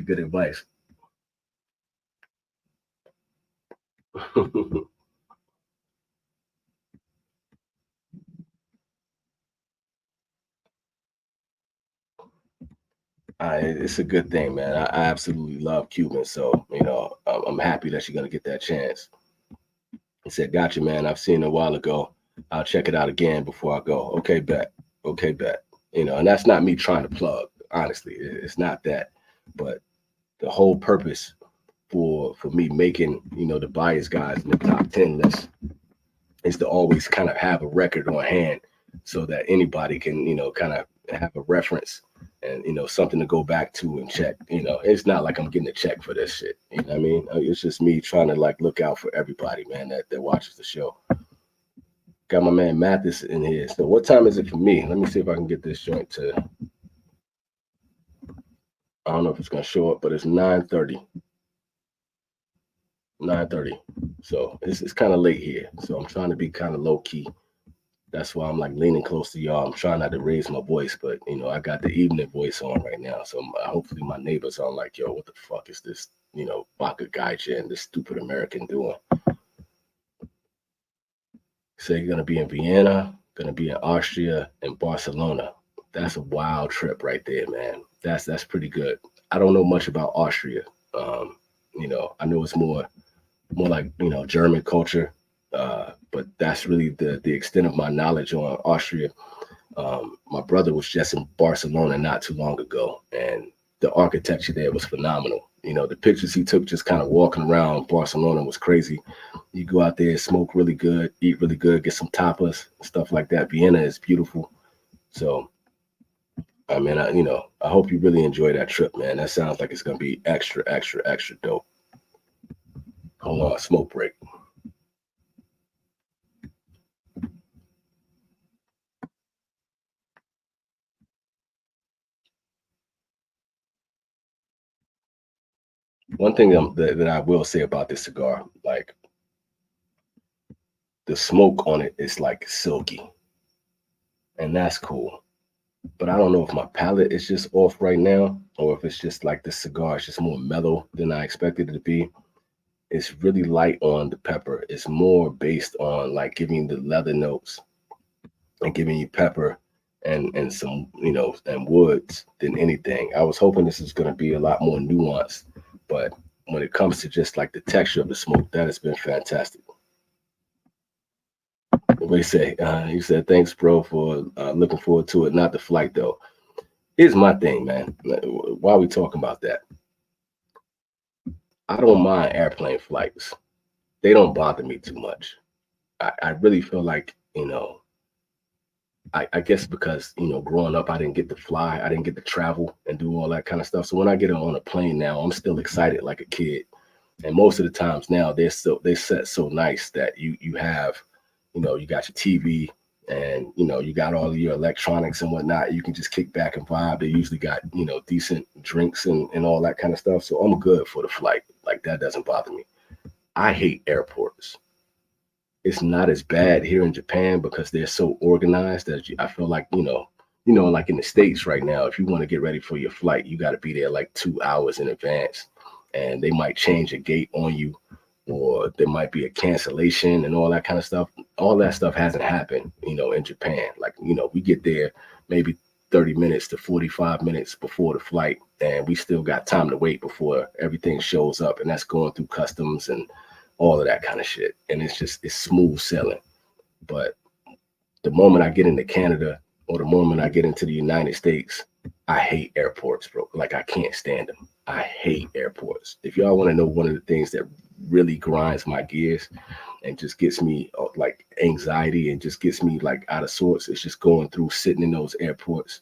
good advice. It's a good thing, man. I absolutely love Cuban, so I'm happy that you're gonna get that chance. He said, "Gotcha, man. I've seen it a while ago. I'll check it out again before I go." Okay, bet. Okay, bet. And that's not me trying to plug. Honestly, it's not that. But the whole purpose for me making the bias guys in the top 10 list is to always kind of have a record on hand, so that anybody can kind of have a reference and something to go back to and check. It's not like I'm getting a check for this shit. You know what I mean? It's just me trying to like look out for everybody, man, that watches the show. Got my man Mathis in here. So what time is it for me? Let me see if I can get this joint to. I don't know if it's gonna show up, but it's 9:30. 9:30. So it's kind of late here. So I'm trying to be kind of low key. That's why I'm like leaning close to y'all. I'm trying not to raise my voice, but I got the evening voice on right now. So hopefully my neighbors aren't like, yo, what the fuck is this, Baka Gaija and this stupid American doing? Say you're gonna be in Vienna, gonna be in Austria and Barcelona. That's a wild trip right there, man. That's pretty good. I don't know much about Austria. I know it's more like German culture. But that's really the extent of my knowledge on Austria. My brother was just in Barcelona not too long ago, and the architecture there was phenomenal. The pictures he took just kind of walking around Barcelona was crazy. You go out there, smoke really good, eat really good, get some tapas, stuff like that. Vienna is beautiful. So, I mean, I hope you really enjoy that trip, man. That sounds like it's going to be extra, extra, extra dope. Hold on, smoke break. One thing that I will say about this cigar, like the smoke on it is like silky, and that's cool. But I don't know if my palate is just off right now, or if it's just like the cigar is just more mellow than I expected it to be. It's really light on the pepper. It's more based on like giving the leather notes and giving you pepper and some and woods than anything. I was hoping this is going to be a lot more nuanced, but when it comes to just like the texture of the smoke, that has been fantastic. What he say? He said, "Thanks, bro, for looking forward to it. Not the flight, though." Here's my thing, man. Why are we talking about that? I don't mind airplane flights. They don't bother me too much. I really feel like, I guess because, growing up, I didn't get to fly. I didn't get to travel and do all that kind of stuff. So when I get on a plane now, I'm still excited like a kid. And most of the times now they set so nice that you have, you got your TV and, you got all of your electronics and whatnot. You can just kick back and vibe. They usually got, decent drinks and all that kind of stuff. So I'm good for the flight. Like that doesn't bother me. I hate airports. It's not as bad here in Japan because they're so organized that I feel like, like in the States right now, if you want to get ready for your flight, you got to be there like 2 hours in advance, and they might change a gate on you, or there might be a cancellation and all that kind of stuff. All that stuff hasn't happened, in Japan. Like, we get there maybe 30 minutes to 45 minutes before the flight, and we still got time to wait before everything shows up, and that's going through customs and all of that kind of shit. And it's smooth sailing. But the moment I get into Canada or the moment I get into the United States, I hate airports, bro. Like I can't stand them. I hate airports. If y'all want to know one of the things that really grinds my gears and just gets me like anxiety and just gets me like out of sorts, it's just going through, sitting in those airports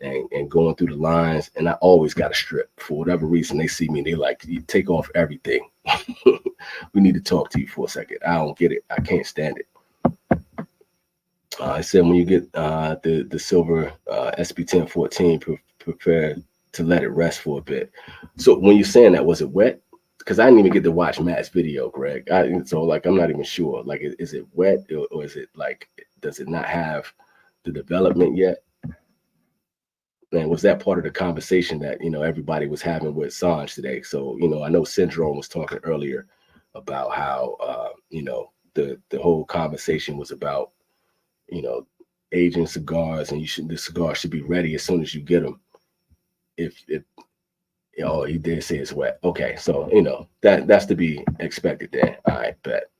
and going through the lines. And I always got to strip. For whatever reason, they see me, they like, you take off everything. We need to talk to you for a second. I don't get it. I can't stand it. I said when you get the silver SB1014, prepare to let it rest for a bit. So when you're saying that, was it wet? Because I didn't even get to watch Matt's video, Greg. So like I'm not even sure. Like, is it wet or is it like, does it not have the development yet? And was that part of the conversation that everybody was having with Sanj today? So I know Syndrome was talking earlier about how the whole conversation was about aging cigars, and the cigar should be ready as soon as you get them. If he did say it's wet. Okay, so that's to be expected there. All right, bet.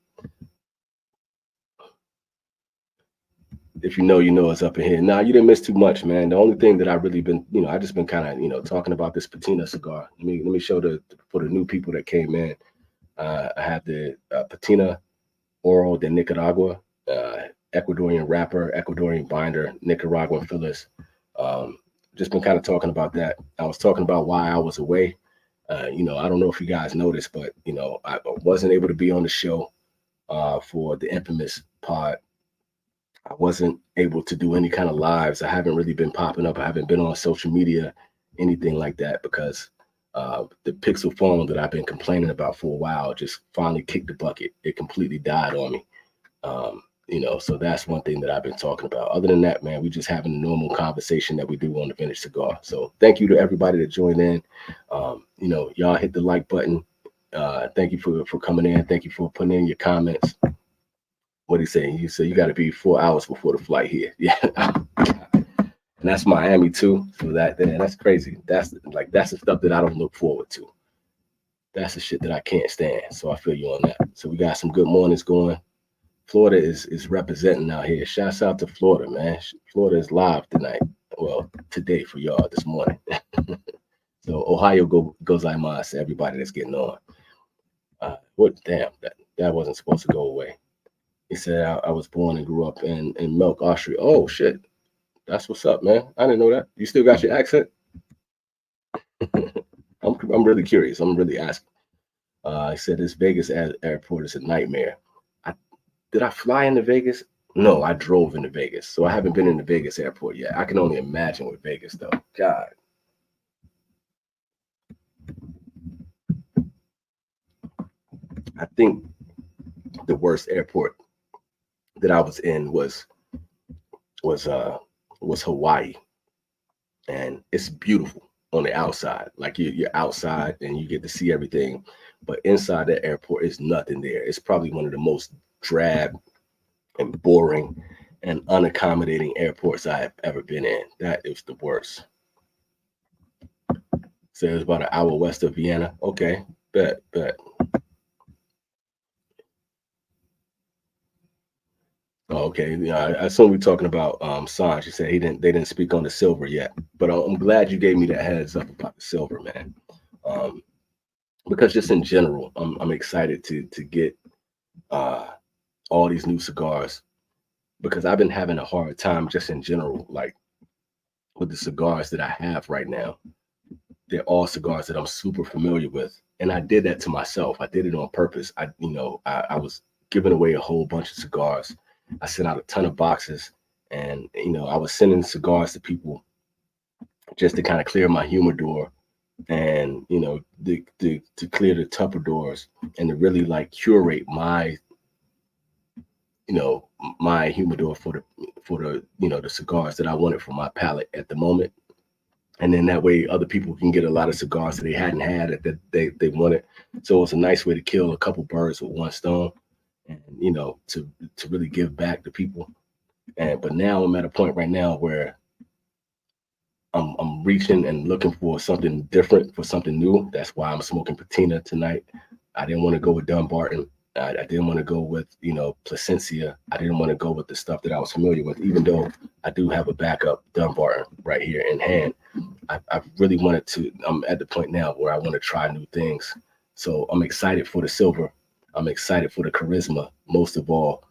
If it's up in here. Nah, you didn't miss too much, man. The only thing that I really been, I just been kind of, talking about this Patina cigar. Let me show for the new people that came in. I have the Patina Oro de Nicaragua, Ecuadorian wrapper, Ecuadorian binder, Nicaraguan fillers. Just been kind of talking about that. I was talking about why I was away. I don't know if you guys noticed, but I wasn't able to be on the show for the infamous pod. I wasn't able to do any kind of lives. I haven't really been popping up. I haven't been on social media, anything like that, because the Pixel phone that I've been complaining about for a while just finally kicked the bucket. It completely died on me. So that's one thing that I've been talking about. Other than that, man, we just having a normal conversation that we do on the Vintage Cigar. So thank you to everybody that joined in. Y'all hit the like button. Thank you for coming in. Thank you for putting in your comments. What he saying? You said you got to be 4 hours before the flight here. Yeah. And that's Miami too. So that's crazy. That's the stuff that I don't look forward to. That's the shit that I can't stand. So I feel you on that. So we got some good mornings going. Florida is representing out here. Shouts out to Florida, man. Florida is live tonight. Well, today for y'all this morning. So Ohio gozaimasu, everybody that's getting on. Damn, that wasn't supposed to go away. He said I was born and grew up in Milk, Austria. Oh shit, that's what's up, man. I didn't know that. You still got your accent? I'm really curious. I'm really asking. He said this Vegas airport is a nightmare. Did I fly into Vegas? No, I drove into Vegas. So I haven't been in the Vegas airport yet. I can only imagine with Vegas though. God. I think the worst airport that I was in was Hawaii. And it's beautiful on the outside. Like you're outside and you get to see everything. But inside that airport is nothing there. It's probably one of the most drab and boring and unaccommodating airports I have ever been in. That is the worst. So it's about an hour west of Vienna. Okay, bet. Oh, okay. Yeah, I assume we're talking about Sanj. You said they didn't speak on the silver yet, but I'm glad you gave me that heads up about the silver, man. Um, because just in general, I'm excited to get uh all these new cigars because I've been having a hard time just in general, like with the cigars that I have right now. They're all cigars that I'm super familiar with, and I did that to myself. I did it on purpose. I was giving away a whole bunch of cigars. I sent out a ton of boxes, and I was sending cigars to people just to kind of clear my humidor and to clear the Tupperdoors and to really like curate you know my humidor for the the cigars that I wanted for my palate at the moment. And then that way other people can get a lot of cigars that they hadn't had that they wanted. So it's a nice way to kill a couple birds with one stone, and to really give back to people. And but now I'm at a point right now where I'm reaching and looking for something different, for something new. That's why I'm smoking Patina tonight. I didn't want to go with Dunbarton. I didn't want to go with Placencia. I didn't want to go with the stuff that I was familiar with, even though I do have a backup Dunbarton right here in hand. I really wanted to. I'm at the point now where I want to try new things. So I'm excited for the silver. I'm excited for the charisma most of all.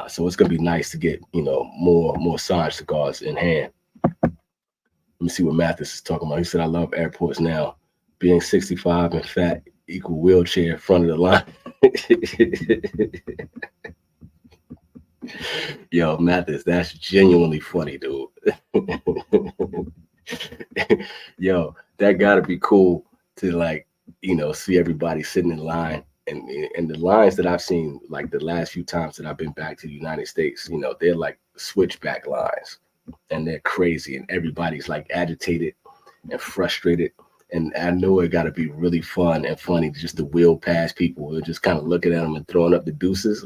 So it's gonna be nice to get more Sarge cigars in hand. Let me see what Mathis is talking about. He said, "I love airports now. Being 65 and fat equal wheelchair front of the line." Yo, Mathis, that's genuinely funny, dude. Yo, that gotta be cool to like, see everybody sitting in line. And the lines that I've seen, like the last few times that I've been back to the United States, they're like switchback lines and they're crazy and everybody's like agitated and frustrated. And I know it got to be really fun and funny just to wheel past people and just kind of looking at them and throwing up the deuces.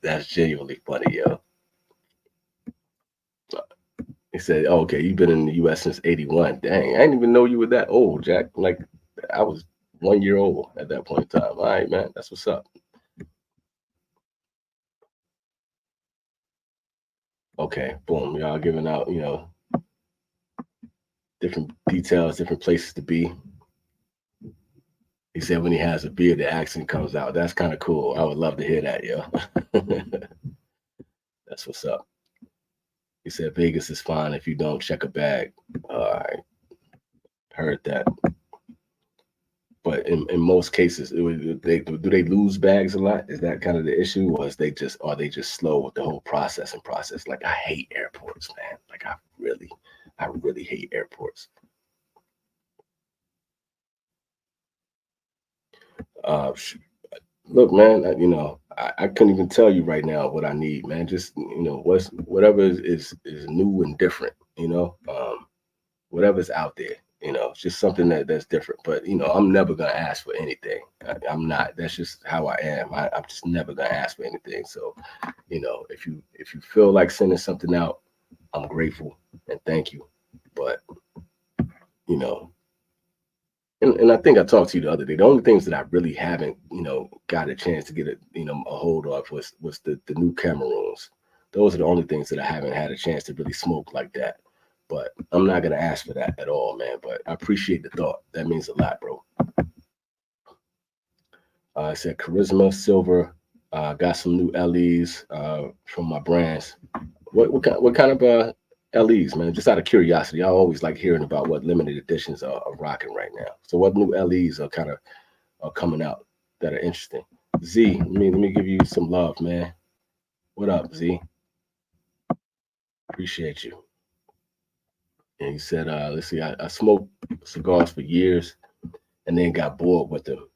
That's genuinely funny, yo. He said, "Oh, okay, you've been in the U.S. since '81. Dang, I didn't even know you were that old, Jack. Like, I was 1 year old at that point in time. All right, man, that's what's up." Okay, boom, y'all giving out, different details, different places to be. He said when he has a beard, the accent comes out. That's kind of cool. I would love to hear that, yo. That's what's up. He said Vegas is fine if you don't check a bag. All right, heard that. But in most cases, do they lose bags a lot? Is that kind of the issue, or are they just slow with the whole process? Like I hate airports, man. Like I really hate airports. Uh, Look, man, I couldn't even tell you right now what I need, man. Just whatever is new and different, whatever's out there, it's just something that's different. But I'm never gonna ask for anything. I'm not. That's just how I am. I'm just never gonna ask for anything. So, if you feel like sending something out, I'm grateful and thank you. But you know, and I think I talked to you the other day. The only things that I really haven't, got a chance to get a hold of was the new Cameroons. Those are the only things that I haven't had a chance to really smoke like that. But I'm not gonna ask for that at all, man. But I appreciate the thought. That means a lot, bro. I said Charisma Silver. Got some new LEs from my brands. What kind of LEs, man? Just out of curiosity, I always like hearing about what limited editions are rocking right now. So what new LEs are kind of are coming out that are interesting? Z, let me give you some love, man. What up, Z? Appreciate you. And he said, let's see, I smoked cigars for years and then got bored with them.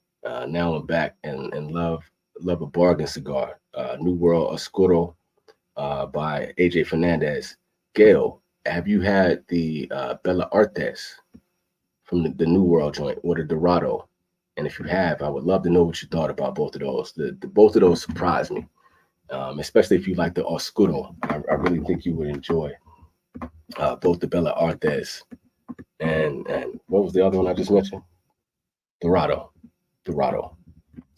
Now I'm back and love a bargain cigar. New World Oscuro by AJ Fernandez. Gail, have you had the Bella Artes from the New World joint or the Dorado? And if you have, I would love to know what you thought about both of those. Both of those surprised me, especially if you like the Oscuro. I really think you would enjoy both the Bella Artes and what was the other one I just mentioned? Dorado. Dorado.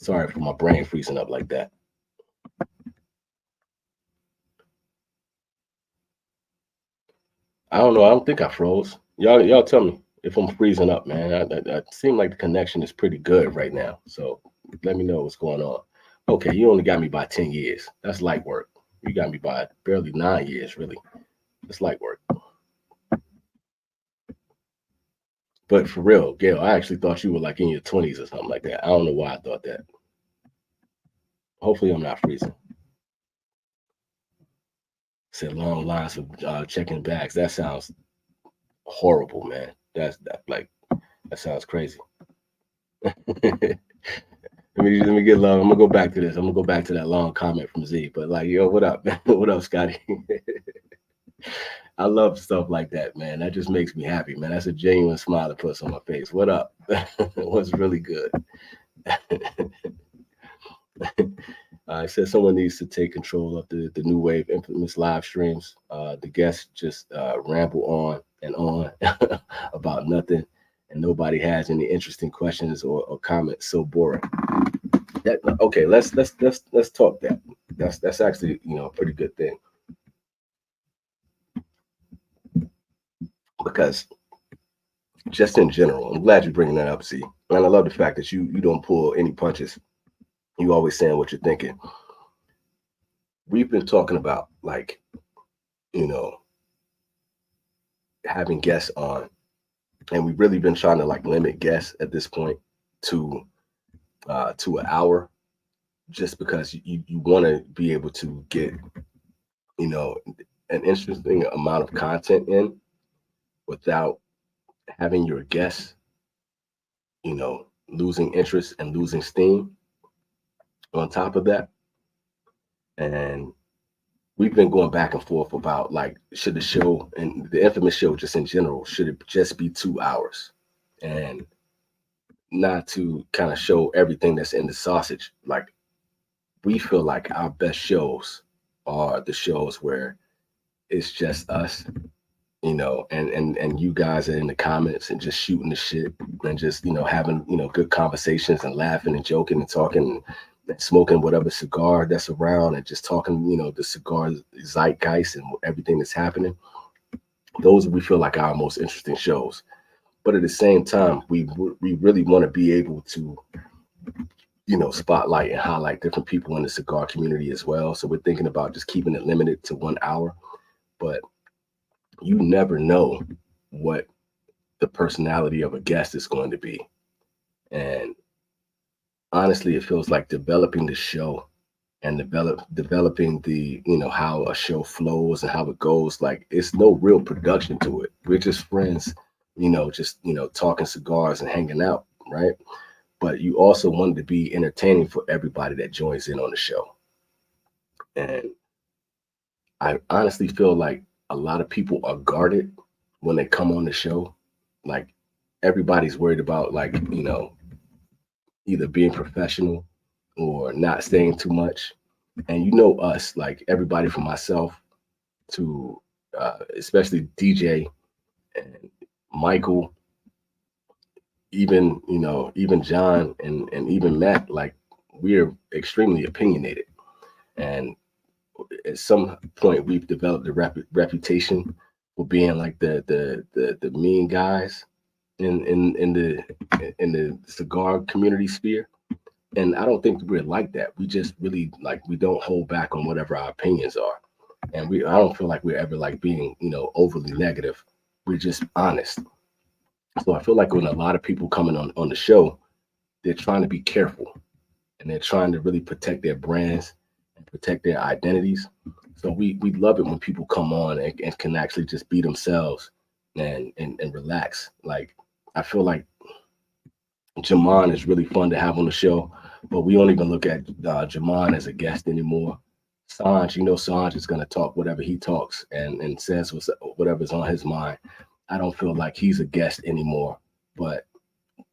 Sorry for my brain freezing up like that. I don't know. I don't think I froze. Y'all tell me if I'm freezing up, man. I seem like the connection is pretty good right now. So let me know what's going on. Okay, you only got me by 10 years. That's light work. You got me by barely 9 years, really. It's light work. But for real, Gail, I actually thought you were like in your 20s or something like that. I don't know why I thought that. Hopefully, I'm not freezing. Said long lines of checking bags. That sounds horrible, man. That sounds crazy. Let me get love. I'm gonna go back to this. I'm gonna go back to that long comment from Z. But like, yo, what up? What up, Scotty? I love stuff like that, man. That just makes me happy, man. That's a genuine smile that puts on my face. What up? What's really good? I said someone needs to take control of the new wave infamous live streams. The guests just ramble on about nothing, and nobody has any interesting questions or comments. So boring. Okay, let's talk that. That's actually a pretty good thing, because just in general, I'm glad you're bringing that up, Z. And I love the fact that you don't pull any punches. You always saying what you're thinking. We've been talking about like, having guests on, and we've really been trying to like limit guests at this point to an hour, just because you want to be able to get an interesting amount of content in without having your guests losing interest and losing steam on top of that. And we've been going back and forth about like, should the show and the infamous show just in general, should it just be 2 hours, and not to kind of show everything that's in the sausage. Like, we feel like our best shows are the shows where it's just us, and you guys are in the comments and just shooting the shit and just having good conversations and laughing and joking and talking and smoking whatever cigar that's around and just talking the cigar zeitgeist and everything that's happening. Those we feel like our most interesting shows. But at the same time, we really want to be able to spotlight and highlight different people in the cigar community as well. So we're thinking about just keeping it limited to 1 hour. But you never know what the personality of a guest is going to be. And honestly, it feels like developing the show and developing the how a show flows and how it goes. Like, it's no real production to it. We're just friends, just talking cigars and hanging out, right? But you also want it to be entertaining for everybody that joins in on the show. And I honestly feel like a lot of people are guarded when they come on the show. Like, everybody's worried about like, either being professional or not saying too much. And us, like everybody from myself to especially DJ and Michael, even John and even Matt, like, we're extremely opinionated. And at some point we've developed a reputation for being like the mean guys in the cigar community sphere. And I don't think we're like that. We just really like, we don't hold back on whatever our opinions are. And I don't feel like we're ever like being, overly negative. We're just honest. So I feel like when a lot of people coming on the show, they're trying to be careful and they're trying to really protect their brands and protect their identities. So we love it when people come on and can actually just be themselves and relax. Like, I feel like Jaman is really fun to have on the show, but we don't even look at Jaman as a guest anymore. Sanj, Sanj is going to talk whatever he talks and says whatever's on his mind. I don't feel like he's a guest anymore. But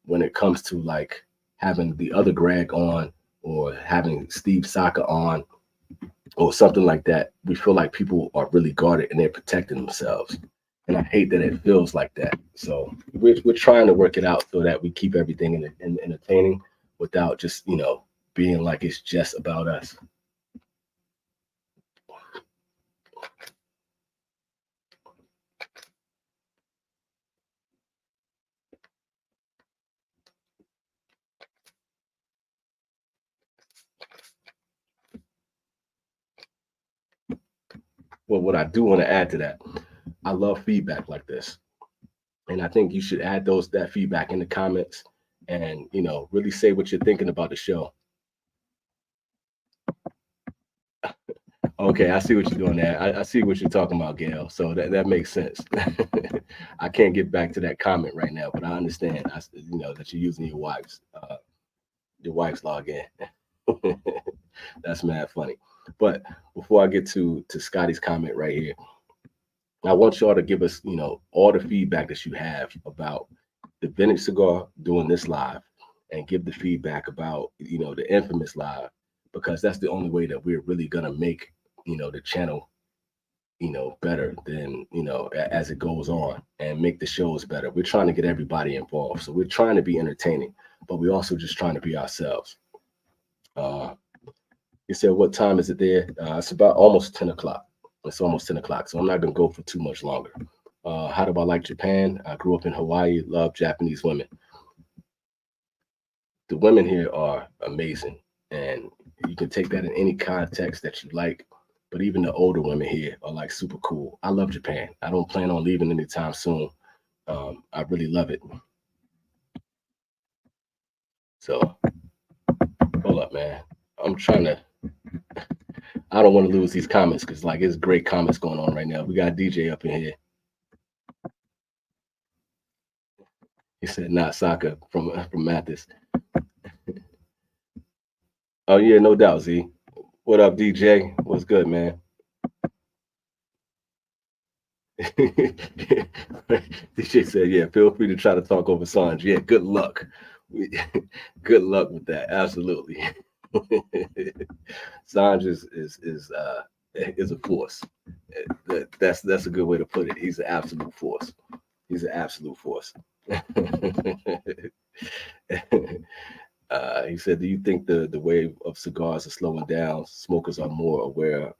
when it comes to like having the other Greg on or having Steve Saka on or something like that, we feel like people are really guarded and they're protecting themselves. And I hate that it feels like that. So we're trying to work it out so that we keep everything in entertaining without just, being like it's just about us. Well, what I do want to add to that, I love feedback like this. And I think you should add that feedback in the comments and, really say what you're thinking about the show. Okay, I see what you're doing there. I see what you're talking about, Gail. So that makes sense. I can't get back to that comment right now, but I understand. That you're using your wife's login. That's mad funny. But before I get to Scotty's comment right here, I want y'all to give us, all the feedback that you have about the vintage cigar doing this live, and give the feedback about, the infamous live, because that's the only way that we're really gonna make, the channel, better than, as it goes on, and make the shows better. We're trying to get everybody involved. So we're trying to be entertaining, but we're also just trying to be ourselves. You said, what time is it there? It's about almost 10 o'clock. It's almost 10 o'clock, so I'm not going to go for too much longer. How do I like Japan? I grew up in Hawaii, love Japanese women. The women here are amazing, and you can take that in any context that you like, but even the older women here are like super cool. I love Japan. I don't plan on leaving anytime soon. I really love it. So, hold up, man. I'm trying to... I don't want to lose these comments because, like, it's great comments going on right now. We got DJ up in here. He said, "Not soccer," from Mathis. Oh yeah, no doubt, Z. What up, DJ? What's good, man? DJ said, "Yeah, feel free to try to talk over Sanj. Yeah, good luck. Good luck with that. Absolutely." Sanj is a force. That's a good way to put it. He's an absolute force. He's an absolute force. He said, "Do you think the wave of cigars are slowing down? Smokers are more aware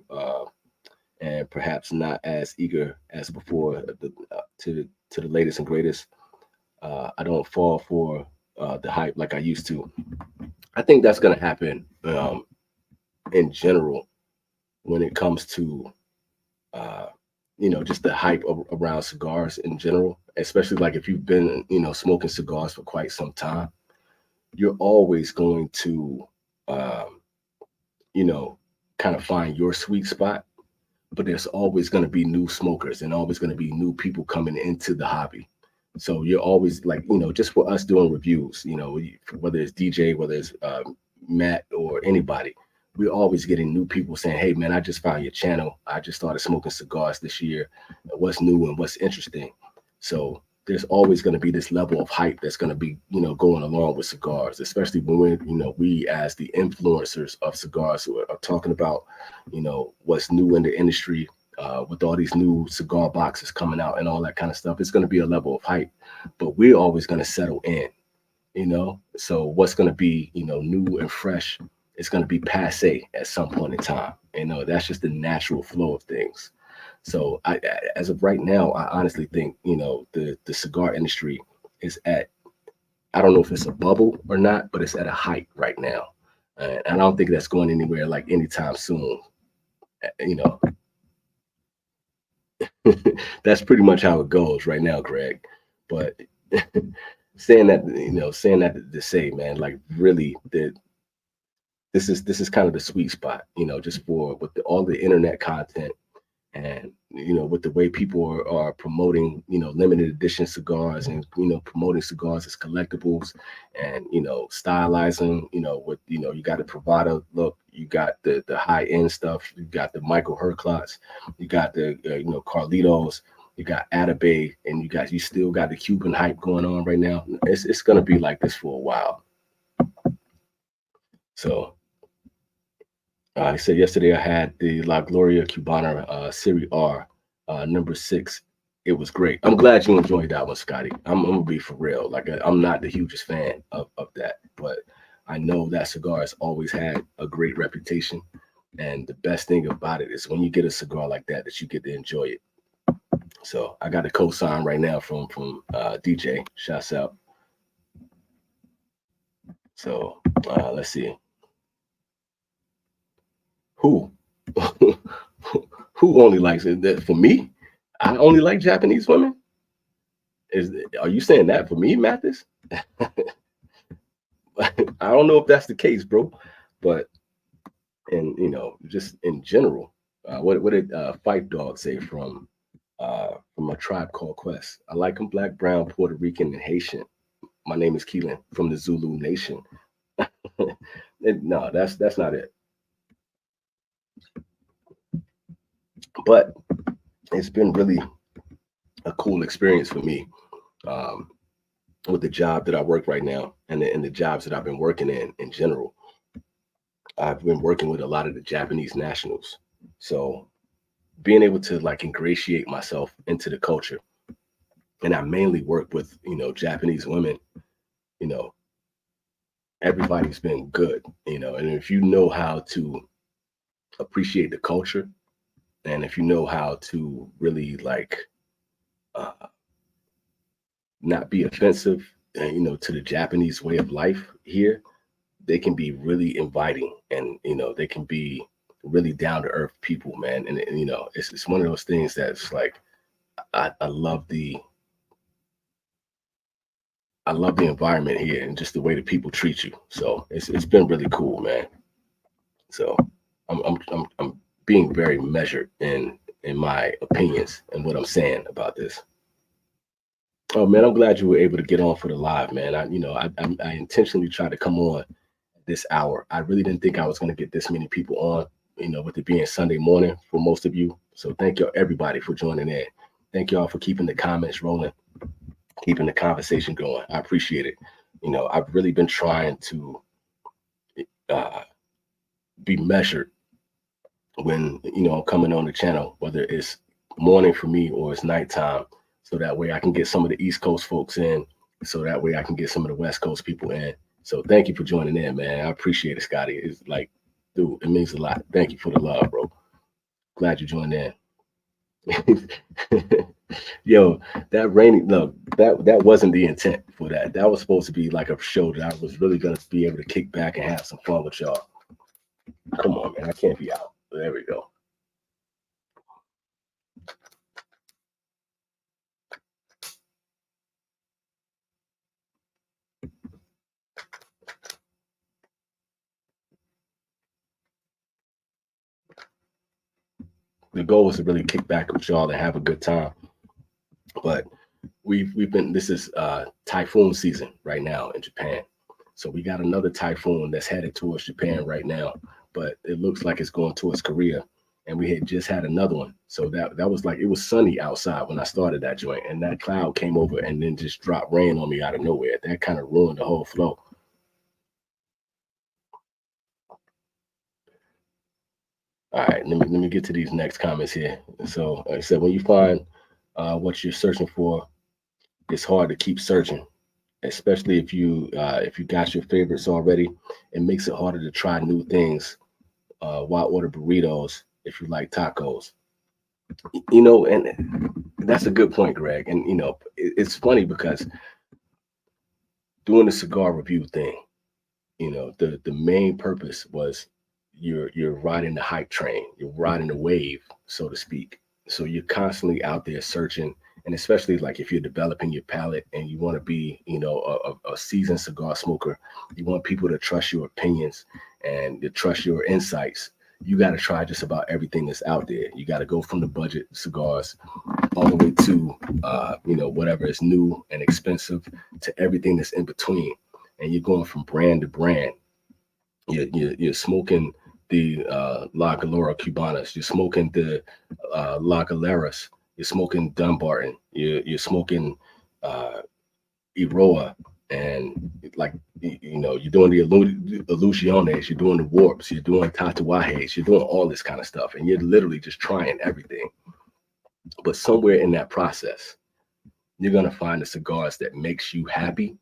and perhaps not as eager as before to the latest and greatest. I don't fall for the hype like I used to." I think that's going to happen in general when it comes to just the hype around cigars in general, especially like if you've been smoking cigars for quite some time. You're always going to kind of find your sweet spot, but there's always going to be new smokers and always going to be new people coming into the hobby. So you're always like, just for us doing reviews, whether it's DJ, whether it's Matt or anybody, we're always getting new people saying, "Hey man, I just found your channel. I just started smoking cigars this year. What's new and what's interesting?" So there's always going to be this level of hype that's going to be, going along with cigars, especially when we as the influencers of cigars are talking about, what's new in the industry, with all these new cigar boxes coming out and all that kind of stuff. It's going to be a level of hype, but we're always going to settle in, So what's going to be, new and fresh, it's going to be passe at some point in time. That's just the natural flow of things. So as of right now, I honestly think, the cigar industry is at, I don't know if it's a bubble or not, but it's at a height right now. And I don't think that's going anywhere like anytime soon. That's pretty much how it goes right now, Greg. But saying that to say, man, like really that this is kind of the sweet spot, just for with all the internet content and with the way people are promoting limited edition cigars and promoting cigars as collectibles and stylizing with you got the Privado look, you got the high end stuff, you got the Michael Herklots, you got the Carlitos, you got Atabey, and you still got the Cuban hype going on right now. It's gonna be like this for a while. So he said, "Yesterday I had the La Gloria Cubana Serie R, number 6. It was great." I'm glad you enjoyed that one, Scotty. I'm gonna be for real. Like I'm not the hugest fan of that, but I know that cigar has always had a great reputation. And the best thing about it is when you get a cigar like that, that you get to enjoy it. So I got a cosign right now from DJ. Shouts out. So let's see. Who? Who only likes it? That for me, I only like Japanese women. Are you saying that for me, Mathis? I don't know if that's the case, bro. But and just in general, what did Fight Dog say from a tribe called Quest? I like them black, brown, Puerto Rican, and Haitian. My name is Keelan from the Zulu Nation. No, that's not it. But it's been really a cool experience for me um, with the job that I work right now and the jobs that I've been working in general. I've been working with a lot of the Japanese nationals. So being able to like ingratiate myself into the culture, and I mainly work with, Japanese women, you know, everybody's been good, and if you know how to appreciate the culture, and if you know how to really like uh, not be offensive, to the Japanese way of life here, they can be really inviting, and they can be really down to earth people, man. And it's one of those things that's like I love the environment here and just the way that people treat you. So it's been really cool, man. So I'm being very measured in my opinions and what I'm saying about this. Oh man, I'm glad you were able to get on for the live, man. I intentionally tried to come on this hour. I really didn't think I was going to get this many people on, with it being Sunday morning for most of you. So thank y'all everybody for joining in. Thank y'all for keeping the comments rolling, keeping the conversation going. I appreciate it. I've really been trying to uh, be measured when I'm coming on the channel, whether it's morning for me or it's nighttime, so that way I can get some of the East Coast folks in, so that way I can get some of the West Coast people in. So thank you for joining in, man. I appreciate it, Scotty. It's like, dude, it means a lot. Thank you for the love, bro. Glad you joined in. Yo, that rainy look, that wasn't the intent for that. That was supposed to be like a show that I was really gonna be able to kick back and have some fun with y'all. Come on, man. I can't be out. There we go. The goal is to really kick back with y'all and have a good time. But we've been this is typhoon season right now in Japan. So we got another typhoon that's headed towards Japan right now, but it looks like it's going towards Korea. And we had just had another one. So that was like, it was sunny outside when I started that joint, and that cloud came over and then just dropped rain on me out of nowhere. That kind of ruined the whole flow. All right, let me get to these next comments here. So like I said, when you find what you're searching for, it's hard to keep searching, especially if you got your favorites already. It makes it harder to try new things. Why order burritos if you like tacos? And that's a good point, Greg. And it's funny because doing the cigar review thing, the main purpose was you're riding the hype train, you're riding the wave, so to speak. So you're constantly out there searching, and especially like if you're developing your palate and you want to be, a seasoned cigar smoker, you want people to trust your opinions and to trust your insights. You got to try just about everything that's out there. You got to go from the budget cigars all the way to, whatever is new and expensive, to everything that's in between. And you're going from brand to brand. You're smoking the La Galera Cubanas. You're smoking the La Galeras. You're smoking Dunbarton. You're smoking Iroa, and like you're doing the Illusiones. You're doing the Warps. You're doing Tatuajes. You're doing all this kind of stuff, and you're literally just trying everything. But somewhere in that process, you're gonna find the cigars that makes you happy,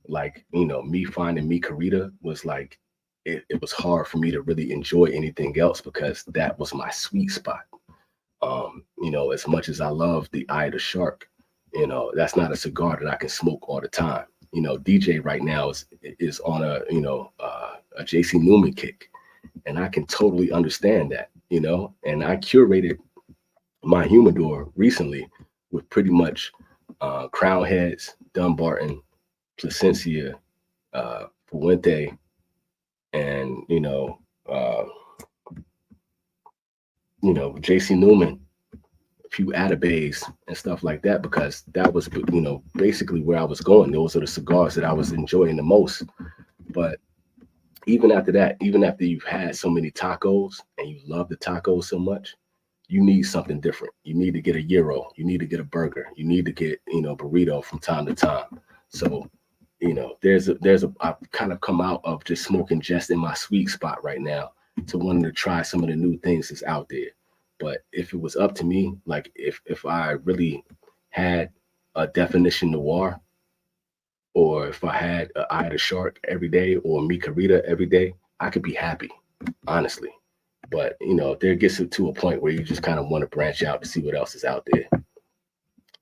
like, me finding me Karita was like, it was hard for me to really enjoy anything else because that was my sweet spot. As much as I love the Eye of the Shark, that's not a cigar that I can smoke all the time. DJ right now is on a JC Newman kick, and I can totally understand that. And I curated my humidor recently with pretty much Crown Heads, Dunbarton, Placencia, Fuente, and JC Newman, a few Atabays and stuff like that, because that was basically where I was going. Those are the cigars that I was enjoying the most. But even after that, even after you've had so many tacos and you love the tacos so much, you need something different. You need to get a gyro. You need to get a burger. You need to get burrito from time to time. So I've kind of come out of just smoking just in my sweet spot right now to wanting to try some of the new things that's out there. But if it was up to me, like if I really had a definition noir, or if I had an Eye of the Shark every day or Mi Carita every day, I could be happy, honestly. But there gets to a point where you just kind of want to branch out to see what else is out there.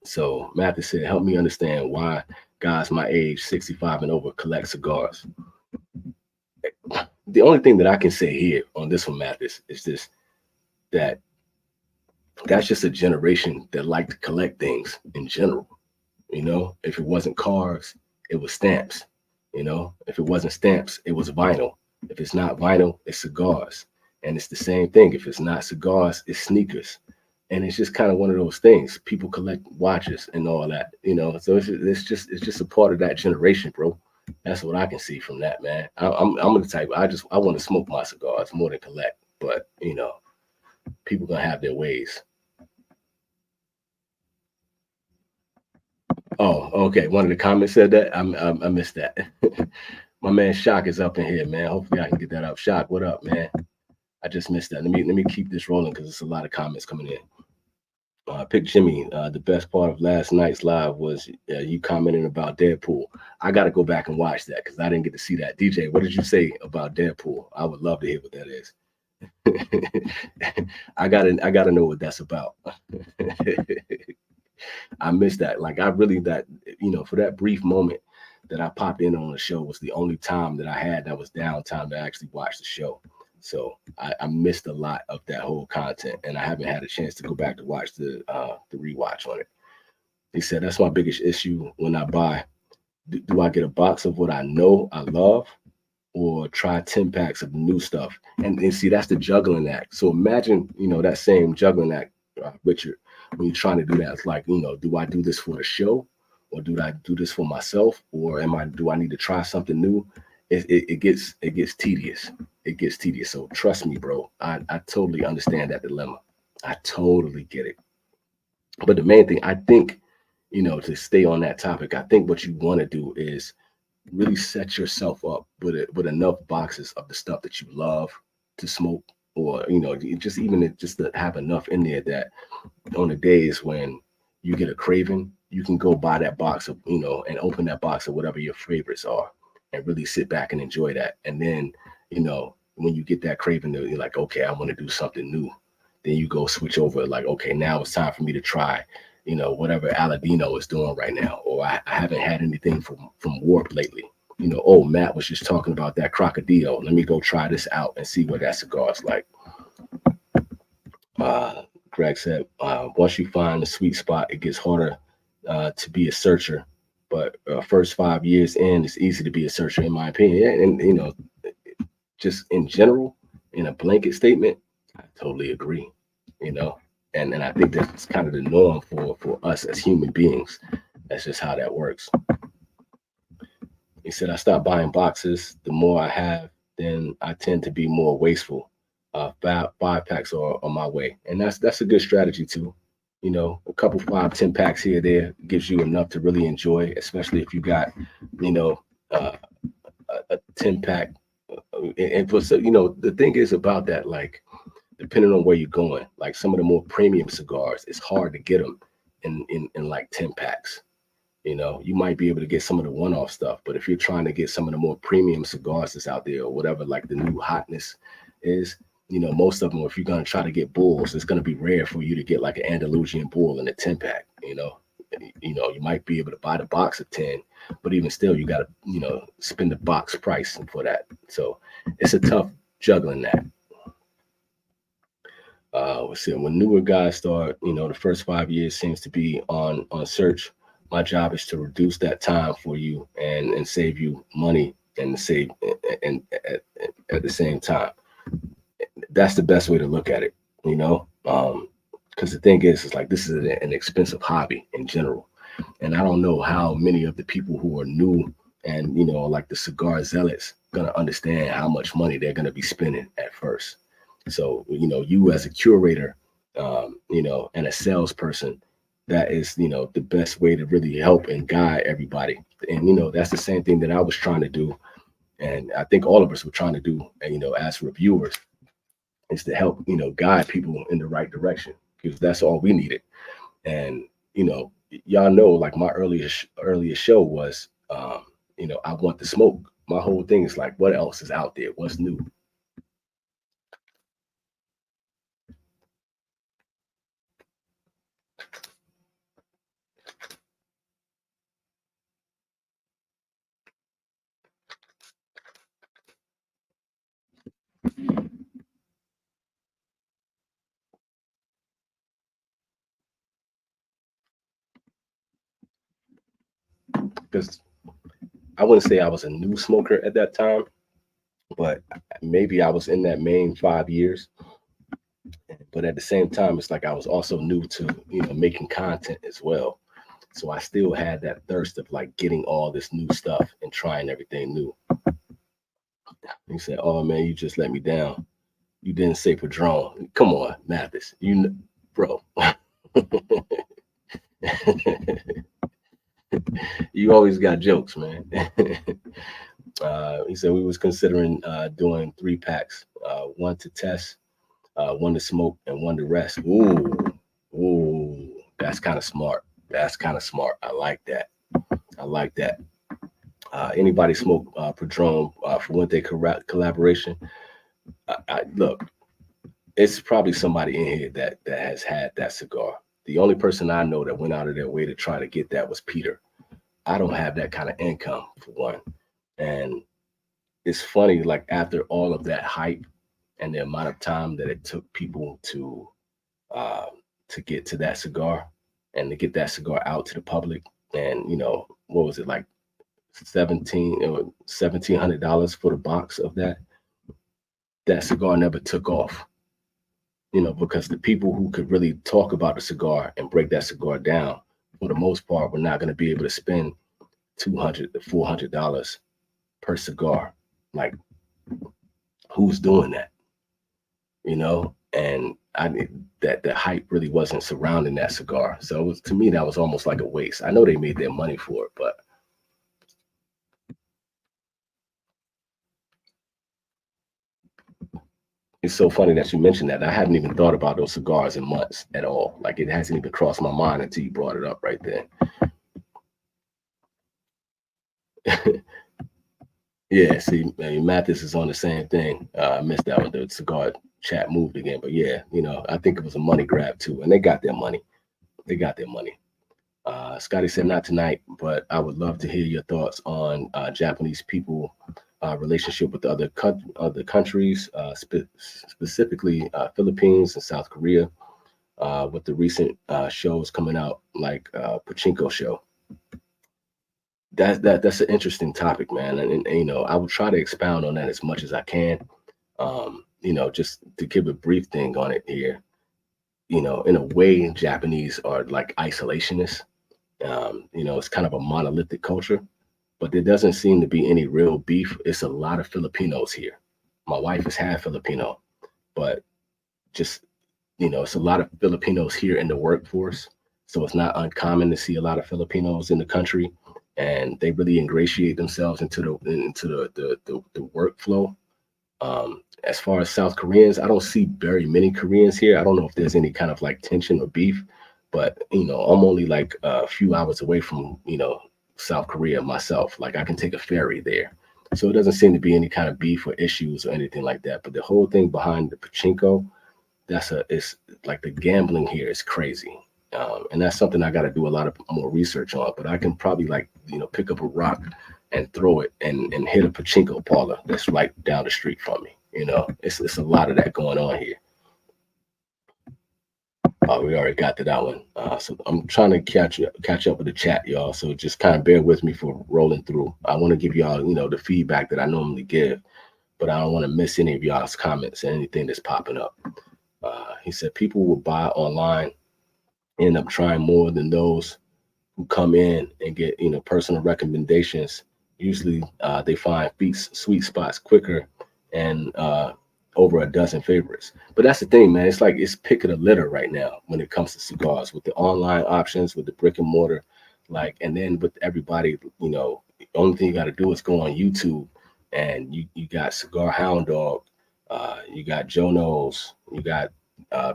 So Matthew said, help me understand why guys my age, 65 and over, collect cigars. The only thing that I can say here on this one, Mathis, is this: that that's just a generation that like to collect things in general. If it wasn't cars, it was stamps. If it wasn't stamps, it was vinyl. If it's not vinyl, it's cigars. And it's the same thing. If it's not cigars, it's sneakers. And it's just kind of one of those things. People collect watches and all that, So it's just a part of that generation, bro. That's what I can see from that, man. I'm the type. I want to smoke my cigars more than collect. But people gonna have their ways. Oh, okay. One of the comments said that. I missed that. My man Shock is up in here, man. Hopefully I can get that up. Shock, what up, man? I just missed that. Let me keep this rolling because there's a lot of comments coming in. Pick Jimmy. The best part of last night's live was you commenting about Deadpool. I got to go back and watch that because I didn't get to see that. DJ, what did you say about Deadpool? I would love to hear what that is. I gotta know what that's about. I missed that. Like I really for that brief moment that I popped in on the show was the only time that I had that was downtime to actually watch the show. So I missed a lot of that whole content, and I haven't had a chance to go back to watch the rewatch on it. He said that's my biggest issue when I buy. Do I get a box of what I know I love, or try 10 packs of new stuff? And see, that's the juggling act. So imagine that same juggling act, Richard, when you're trying to do that. It's like, do I do this for the show, or do I do this for myself, or do I need to try something new? It gets tedious. It gets tedious. So trust me, bro, I totally understand that dilemma. I totally get it. But the main thing, I think, to stay on that topic, I think what you want to do is really set yourself up with enough boxes of the stuff that you love to smoke, or just to have enough in there that on the days when you get a craving, you can go buy that box of and open that box of whatever your favorites are and really sit back and enjoy that. And then when you get that craving, you're like, okay, I want to do something new. Then you go switch over, like, okay, now it's time for me to try whatever Aladino is doing right now, or I haven't had anything from Warp lately. Oh, Matt was just talking about that Crocodile. Let me go try this out and see what that cigar is like. Greg said, once you find the sweet spot, it gets harder to be a searcher. But first 5 years in, it's easy to be a searcher, in my opinion. And, just in general, in a blanket statement, I totally agree, And I think that's kind of the norm for us as human beings. That's just how that works. He said, I stopped buying boxes. The more I have, then I tend to be more wasteful. 5 packs are on my way. And that's a good strategy too. A couple 5, 10 packs here or there gives you enough to really enjoy, especially if you got, a 10 pack. And for, the thing is about that, like, depending on where you're going, like some of the more premium cigars, it's hard to get them in like 10 packs. You might be able to get some of the one-off stuff, but if you're trying to get some of the more premium cigars that's out there or whatever, like the new hotness is, most of them, if you're going to try to get bulls, it's going to be rare for you to get like an Andalusian bull in a 10-pack. You might be able to buy the box of 10, but even still, you got to, spend the box price for that. So it's a tough juggling that. Let's see, when newer guys start, the first 5 years seems to be on search. My job is to reduce that time for you and save you money and save and at the same time. That's the best way to look at it, because the thing is, it's like this is an expensive hobby in general. And I don't know how many of the people who are new and, like the cigar zealots, going to understand how much money they're going to be spending at first. So, you as a curator, and a salesperson, that is, the best way to really help and guide everybody. And, that's the same thing that I was trying to do. And I think all of us were trying to do, as reviewers, is to help, guide people in the right direction, because that's all we needed. And, y'all know, like my earliest show was, I want to smoke. My whole thing is like, what else is out there? What's new? Because I wouldn't say I was a new smoker at that time, but maybe I was in that main 5 years. But at the same time, it's like I was also new to, making content as well. So I still had that thirst of like getting all this new stuff and trying everything new. He said, "Oh man, you just let me down. You didn't say Padron. Come on, Mathis. Bro." You always got jokes, man. He said we was considering doing 3 packs, one to test, one to smoke, and one to rest. Ooh, that's kind of smart. I like that. Anybody smoke Padron Fuente collaboration? Look, it's probably somebody in here that has had that cigar. The only person I know that went out of their way to try to get that was Peter. I don't have that kind of income, for one. And it's funny, like after all of that hype and the amount of time that it took people to get to that cigar and to get that cigar out to the public, and what was it, like $1,700 for the box of that cigar never took off. Because the people who could really talk about a cigar and break that cigar down, for the most part, were not going to be able to spend $200 to $400 per cigar. Like, who's doing that? And that the hype really wasn't surrounding that cigar. So to me, that was almost like a waste. I know they made their money for it, but it's so funny that you mentioned that. I hadn't even thought about those cigars in months at all. Like, it hasn't even crossed my mind until you brought it up right there. Yeah, see, Mathis is on the same thing. I missed that one. The cigar chat moved again. But yeah, I think it was a money grab too. And they got their money. Scotty said, not tonight, but I would love to hear your thoughts on Japanese people relationship with other countries, specifically Philippines and South Korea, with the recent shows coming out, like Pachinko show. That's an interesting topic, man. And I will try to expound on that as much as I can. Just to give a brief thing on it here. In a way, Japanese are like isolationists. It's kind of a monolithic culture, but there doesn't seem to be any real beef. It's a lot of Filipinos here. My wife is half Filipino, but just, it's a lot of Filipinos here in the workforce. So it's not uncommon to see a lot of Filipinos in the country, and they really ingratiate themselves into the workflow. As far as South Koreans, I don't see very many Koreans here. I don't know if there's any kind of like tension or beef, But I'm only like a few hours away from South Korea myself. Like I can take a ferry there. So it doesn't seem to be any kind of beef or issues or anything like that. But the whole thing behind the pachinko, it's like the gambling here is crazy. And that's something I got to do a lot of more research on. But I can probably like pick up a rock and throw it and hit a pachinko parlor that's right down the street from me. It's a lot of that going on here. We already got to that one. So I'm trying to catch up with the chat, y'all. So just kind of bear with me for rolling through. I want to give y'all, the feedback that I normally give, but I don't want to miss any of y'all's comments and anything that's popping up. He said people will buy online, end up trying more than those who come in and get, personal recommendations. Usually they find sweet spots quicker and over a dozen favorites. But that's the thing, man. It's like it's pick of the litter right now when it comes to cigars with the online options, with the brick and mortar, and then with everybody, the only thing you got to do is go on YouTube and you got Cigar Hound Dog, you got Joe Knows, you got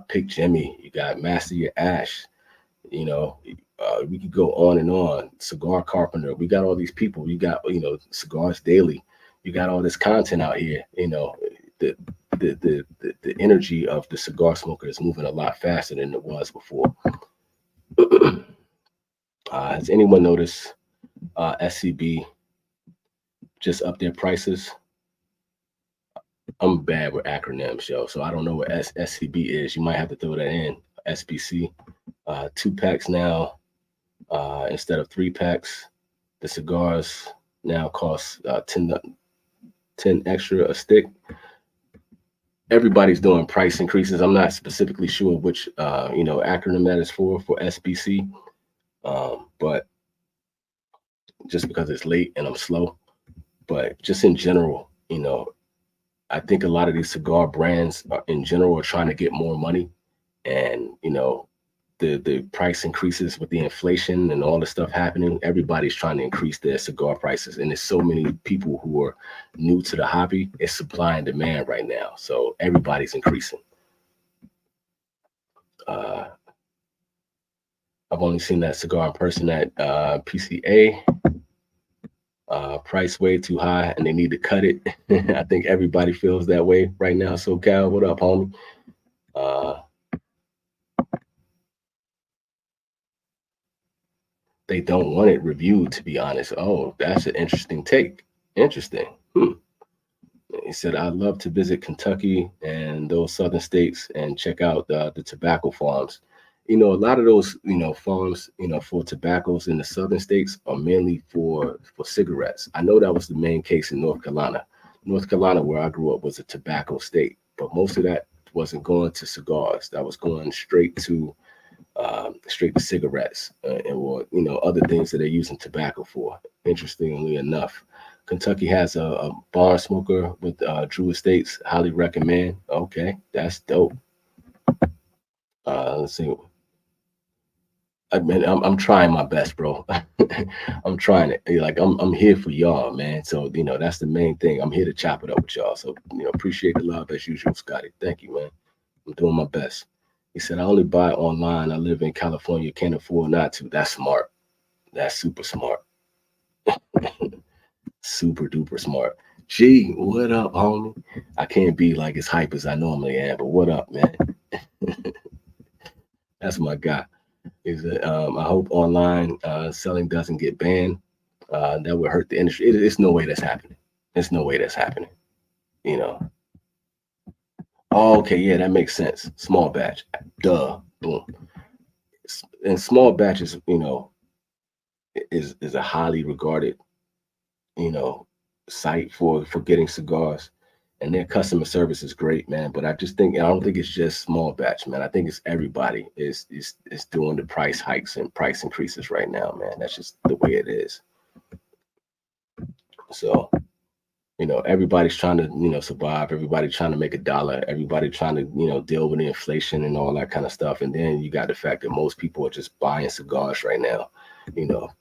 Pick Jimmy, you got Master Your Ash, we could go on and on. Cigar Carpenter, we got all these people. You got Cigars Daily. You got all this content out here. The energy of the cigar smoker is moving a lot faster than it was before. Has anyone noticed SCB just up their prices? I'm bad with acronyms, yo, so I don't know what SCB is. You might have to throw that in. SBC. 2 packs now instead of 3 packs. The cigars now cost 10 extra a stick. Everybody's doing price increases. I'm not specifically sure which acronym that is for SBC, but just because it's late and I'm slow. But just in general, I think a lot of these cigar brands in general are trying to get more money, and the price increases with the inflation and all the stuff happening. Everybody's trying to increase their cigar prices, and there's so many people who are new to the hobby. It's supply and demand right now, so everybody's increasing. I've only seen that cigar in person at PCA. Price way too high, and they need to cut it. I think everybody feels that way right now. So Cal, what up, homie? They don't want it reviewed, to be honest. Oh, that's an interesting take. Interesting. He said, I'd love to visit Kentucky and those southern states and check out the tobacco farms. A lot of those, farms, for tobaccos in the southern states are mainly for cigarettes. I know that was the main case in North Carolina. North Carolina, where I grew up, was a tobacco state, but most of that wasn't going to cigars. That was going straight to cigarettes or other things that they're using tobacco for. Interestingly enough, Kentucky has a bar smoker with Drew Estates. Highly recommend. Okay, that's dope. Let's see. I'm trying my best, bro. I'm trying it. Like I'm here for y'all, man. So that's the main thing. I'm here to chop it up with y'all. So appreciate the love as usual, Scotty. Thank you, man. I'm doing my best. He said, I only buy online. I live in California. Can't afford not to. That's smart. That's super smart. Super duper smart. Gee, what up, homie? I can't be like as hype as I normally am, but what up, man? That's my guy. I hope online selling doesn't get banned. That would hurt the industry. It's no way that's happening. There's no way that's happening. Oh, okay, yeah, that makes sense. Small batch. Duh. Boom. And small batches, is a highly regarded, site for getting cigars. And their customer service is great, man. But I don't think it's just small batch, man. I think it's everybody is doing the price hikes and price increases right now, man. That's just the way it is. So, everybody's trying to, survive. Everybody trying to make a dollar. Everybody trying to, deal with the inflation and all that kind of stuff. And then you got the fact that most people are just buying cigars right now.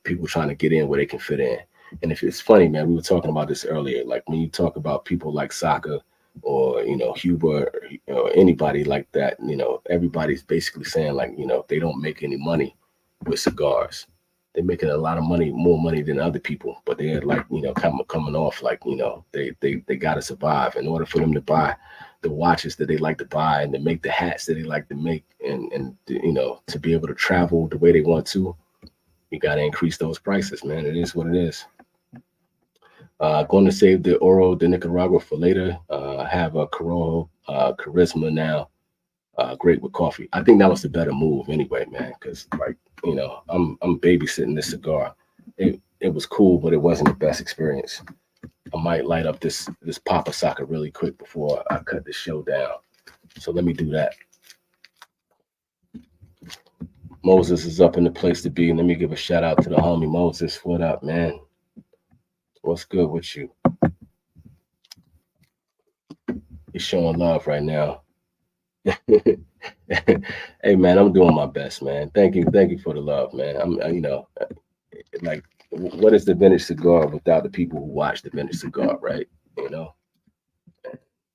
People trying to get in where they can fit in. And if it's funny, man, we were talking about this earlier. Like when you talk about people like Saka, or Huber, or anybody like that. Everybody's basically saying like they don't make any money with cigars. They're making a lot of money, more money than other people, but they're like coming off like they got to survive in order for them to buy the watches that they like to buy and to make the hats that they like to make, and to be able to travel the way they want to. You got to increase those prices, man. It is what it is. Going to save the Oro de Nicaragua for later. Have a Corojo Charisma now. Great with coffee. I think that was the better move anyway, man. Because like I'm babysitting this cigar. It was cool, but it wasn't the best experience. I might light up this Papa Saka really quick before I cut the show down. So let me do that. Moses is up in the place to be. Let me give a shout out to the homie Moses. What up, man? What's good with you? You're showing love right now. Hey, man, I'm doing my best, man. Thank you for the love, man. I'm, like, what is the vintage cigar without the people who watch the vintage cigar, right?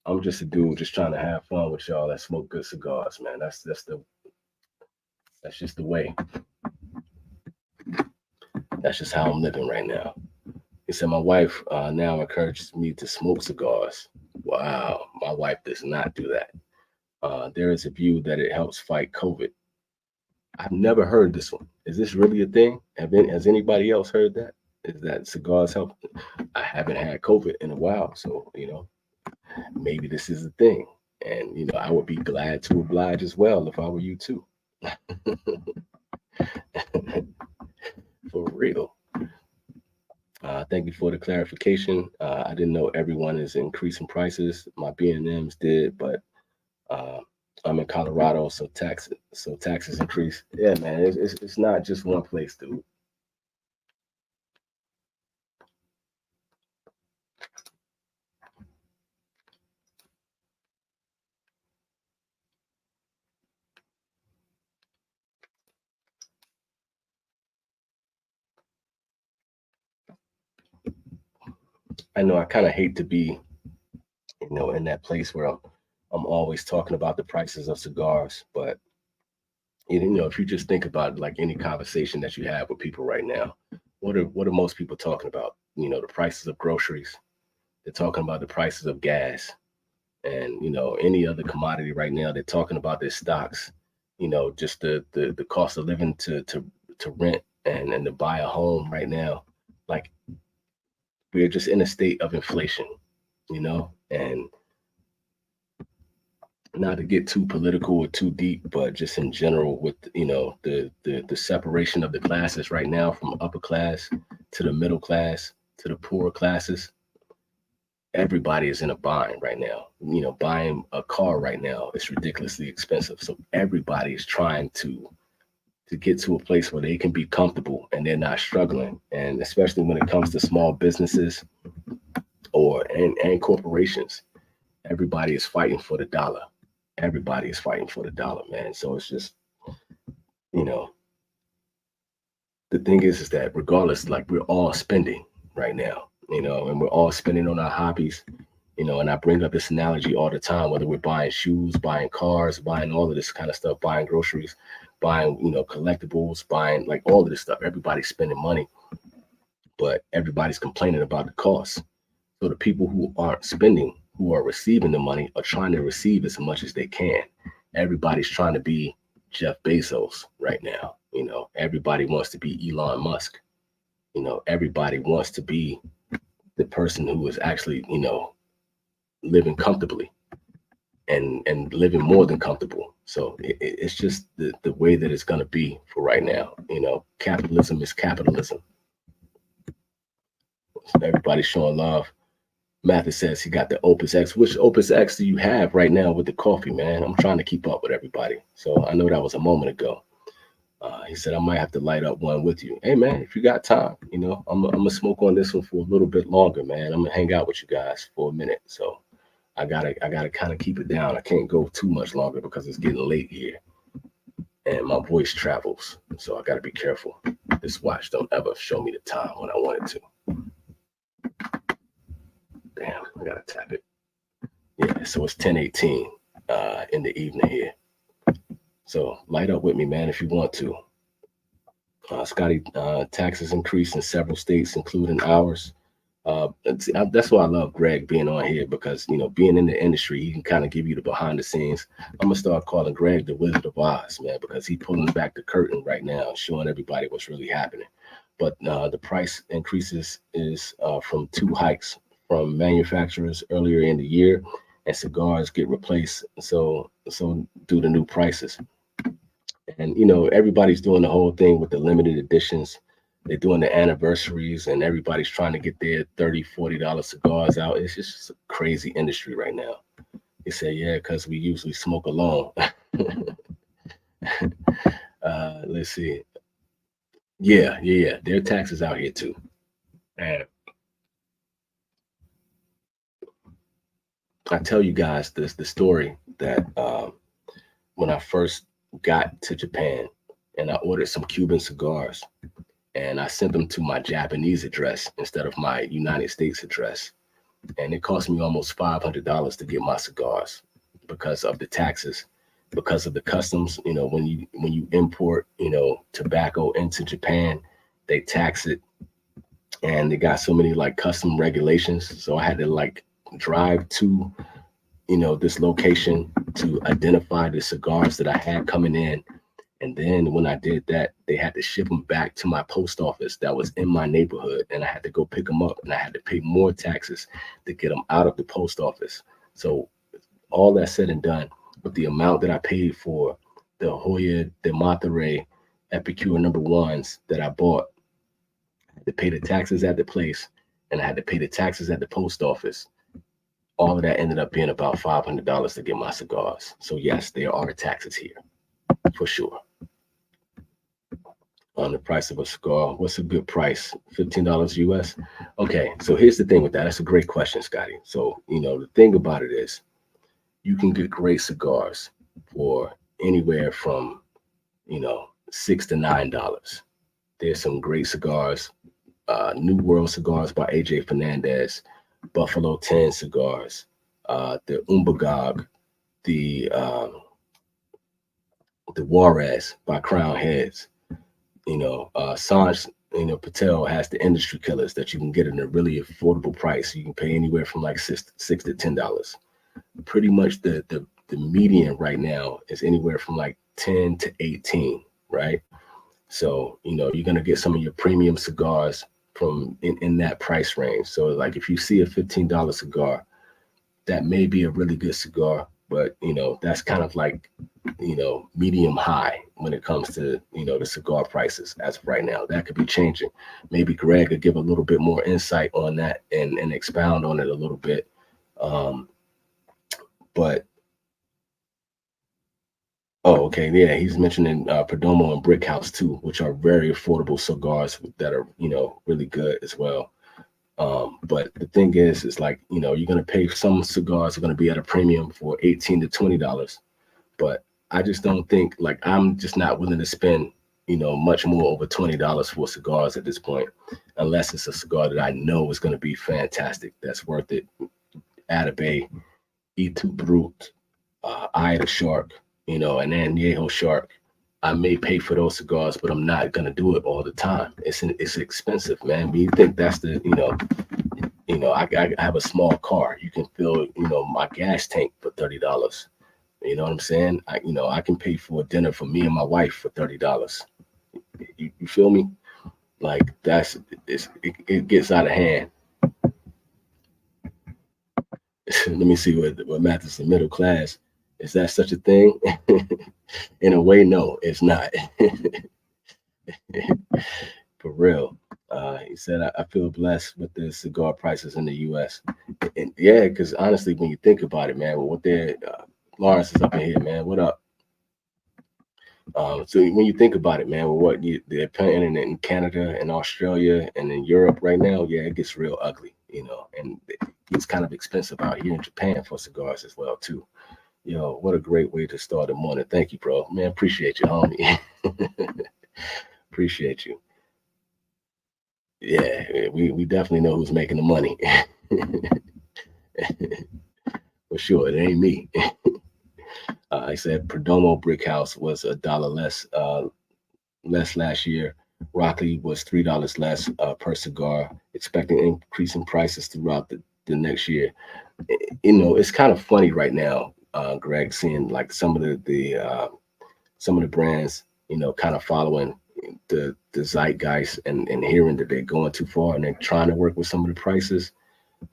I'm just a dude just trying to have fun with y'all that smoke good cigars, man. That's just the way. That's just how I'm living right now. He said, my wife now encourages me to smoke cigars. Wow, my wife does not do that. There is a view that it helps fight COVID. I've never heard this one. Is this really a thing? Has anybody else heard that? Is that cigars help? I haven't had COVID in a while, so maybe this is a thing. And I would be glad to oblige as well if I were you too. For real. Thank you for the clarification. I didn't know everyone is increasing prices. My B&Ms did, but I'm in Colorado, so taxes increase. Yeah, man, it's not just one place, dude. I know I kind of hate to be, in that place where I'm always talking about the prices of cigars, but if you just think about like any conversation that you have with people right now, what are most people talking about? The prices of groceries. They're talking about the prices of gas, and any other commodity right now. They're talking about their stocks. Just the cost of living to rent and to buy a home right now. Like we're just in a state of inflation, and not to get too political or too deep, but just in general with the separation of the classes right now, from upper class to the middle class to the poor classes. Everybody is in a bind right now. Buying a car right now is ridiculously expensive. So everybody is trying to get to a place where they can be comfortable and they're not struggling. And especially when it comes to small businesses and corporations, everybody is fighting for the dollar. Everybody is fighting for the dollar, man. So it's just, the thing is that regardless, like we're all spending right now, and we're all spending on our hobbies, and I bring up this analogy all the time, whether we're buying shoes, buying cars, buying all of this kind of stuff, buying groceries, buying, collectibles, buying like all of this stuff. Everybody's spending money, but everybody's complaining about the cost. So the people who aren't spending, who are receiving the money, are trying to receive as much as they can. Everybody's trying to be Jeff Bezos right now. Everybody wants to be Elon Musk. Everybody wants to be the person who is actually, living comfortably and living more than comfortable. So it's just the way that it's going to be for right now. Capitalism is capitalism. So everybody's showing love. Mathis says he got the Opus X. Which Opus X do you have right now with the coffee, man? I'm trying to keep up with everybody. So I know that was a moment ago. He said I might have to light up one with you. Hey, man, if you got time, I'm gonna smoke on this one for a little bit longer, man. I'm gonna hang out with you guys for a minute. So I gotta kind of keep it down. I can't go too much longer because it's getting late here, and my voice travels. So I gotta be careful. This watch don't ever show me the time when I want it to. Damn, I gotta tap it. Yeah, so it's 10:18 in the evening here. So light up with me, man, if you want to. Scotty, taxes increased in several states, including ours. That's why I love Greg being on here because being in the industry, he can kind of give you the behind the scenes. I'm gonna start calling Greg the Wizard of Oz, man, because he's pulling back the curtain right now, showing everybody what's really happening. But the price increases is from two hikes from manufacturers earlier in the year, and cigars get replaced. So do the new prices. And everybody's doing the whole thing with the limited editions. They're doing the anniversaries, and everybody's trying to get their $30, $40 cigars out. It's just a crazy industry right now. They say, yeah, because we usually smoke alone. Let's see. Yeah. There are taxes out here too. And I tell you guys the story that when I first got to Japan and I ordered some Cuban cigars and I sent them to my Japanese address instead of my United States address. And it cost me almost $500 to get my cigars because of the taxes, because of the customs. When you import tobacco into Japan, they tax it, and they got so many like custom regulations. So I had to like drive to this location to identify the cigars that I had coming in. And then when I did that, they had to ship them back to my post office that was in my neighborhood. And I had to go pick them up and I had to pay more taxes to get them out of the post office. So all that said and done, with the amount that I paid for the Hoya de Monterrey Epicure number ones that I bought, I had to pay the taxes at the place and I had to pay the taxes at the post office. All of that ended up being about $500 to get my cigars. So yes, there are taxes here for sure on the price of a cigar. What's a good price? $15 US? Okay, so here's the thing with that. That's a great question, Scotty. So, the thing about it is you can get great cigars for anywhere from, $6 to $9. There's some great cigars, New World cigars by AJ Fernandez, Buffalo 10 cigars, the Umbagog, the Juarez by Crown Heads. Sanj, Patel has the industry killers that you can get at a really affordable price. You can pay anywhere from like six to $10. Pretty much the median right now is anywhere from like 10 to 18, right? So, you're gonna get some of your premium cigars from in that price range. So like if you see a $15 cigar, that may be a really good cigar, but that's kind of like medium high when it comes to the cigar prices as of right now. That could be changing. Maybe Greg could give a little bit more insight on that and expound on it a little bit. But okay, yeah, he's mentioning Perdomo and Brick House too, which are very affordable cigars that are really good as well. But the thing is like, you're going to pay, some cigars are going to be at a premium for $18 to $20, but I just don't think, like, I'm just not willing to spend, much more over $20 for cigars at this point, unless it's a cigar that I know is going to be fantastic. That's worth it. Atabey, E2 Brut, Eye of the Shark, and Añejo Shark. I may pay for those cigars, but I'm not gonna do it all the time. It's expensive, man. When you think that's the, I have a small car. You can fill, my gas tank for $30. You know what I'm saying? I can pay for a dinner for me and my wife for $30. You feel me? Like it gets out of hand. Let me see what math is the middle class. Is that such a thing? In a way, no, it's not. For real. He said, I feel blessed with the cigar prices in the U.S. And yeah, because honestly, when you think about it, man, what they're, Lawrence is up in here, man. What up? So when you think about it, man, what they're paying in Canada and Australia and in Europe right now, yeah, it gets real ugly, and it's kind of expensive out here in Japan for cigars as well, too. What a great way to start the morning. Thank you, bro. Man, appreciate you, homie. Appreciate you. Yeah, we definitely know who's making the money. for sure. It ain't me. I said Perdomo Brick House was $1 less last year. Rocky was $3 less per cigar, expecting increasing prices throughout the next year. You know, it's kind of funny right now, Greg, seeing like some of the brands, you know, kind of following the zeitgeist and hearing that they're going too far and they're trying to work with some of the prices.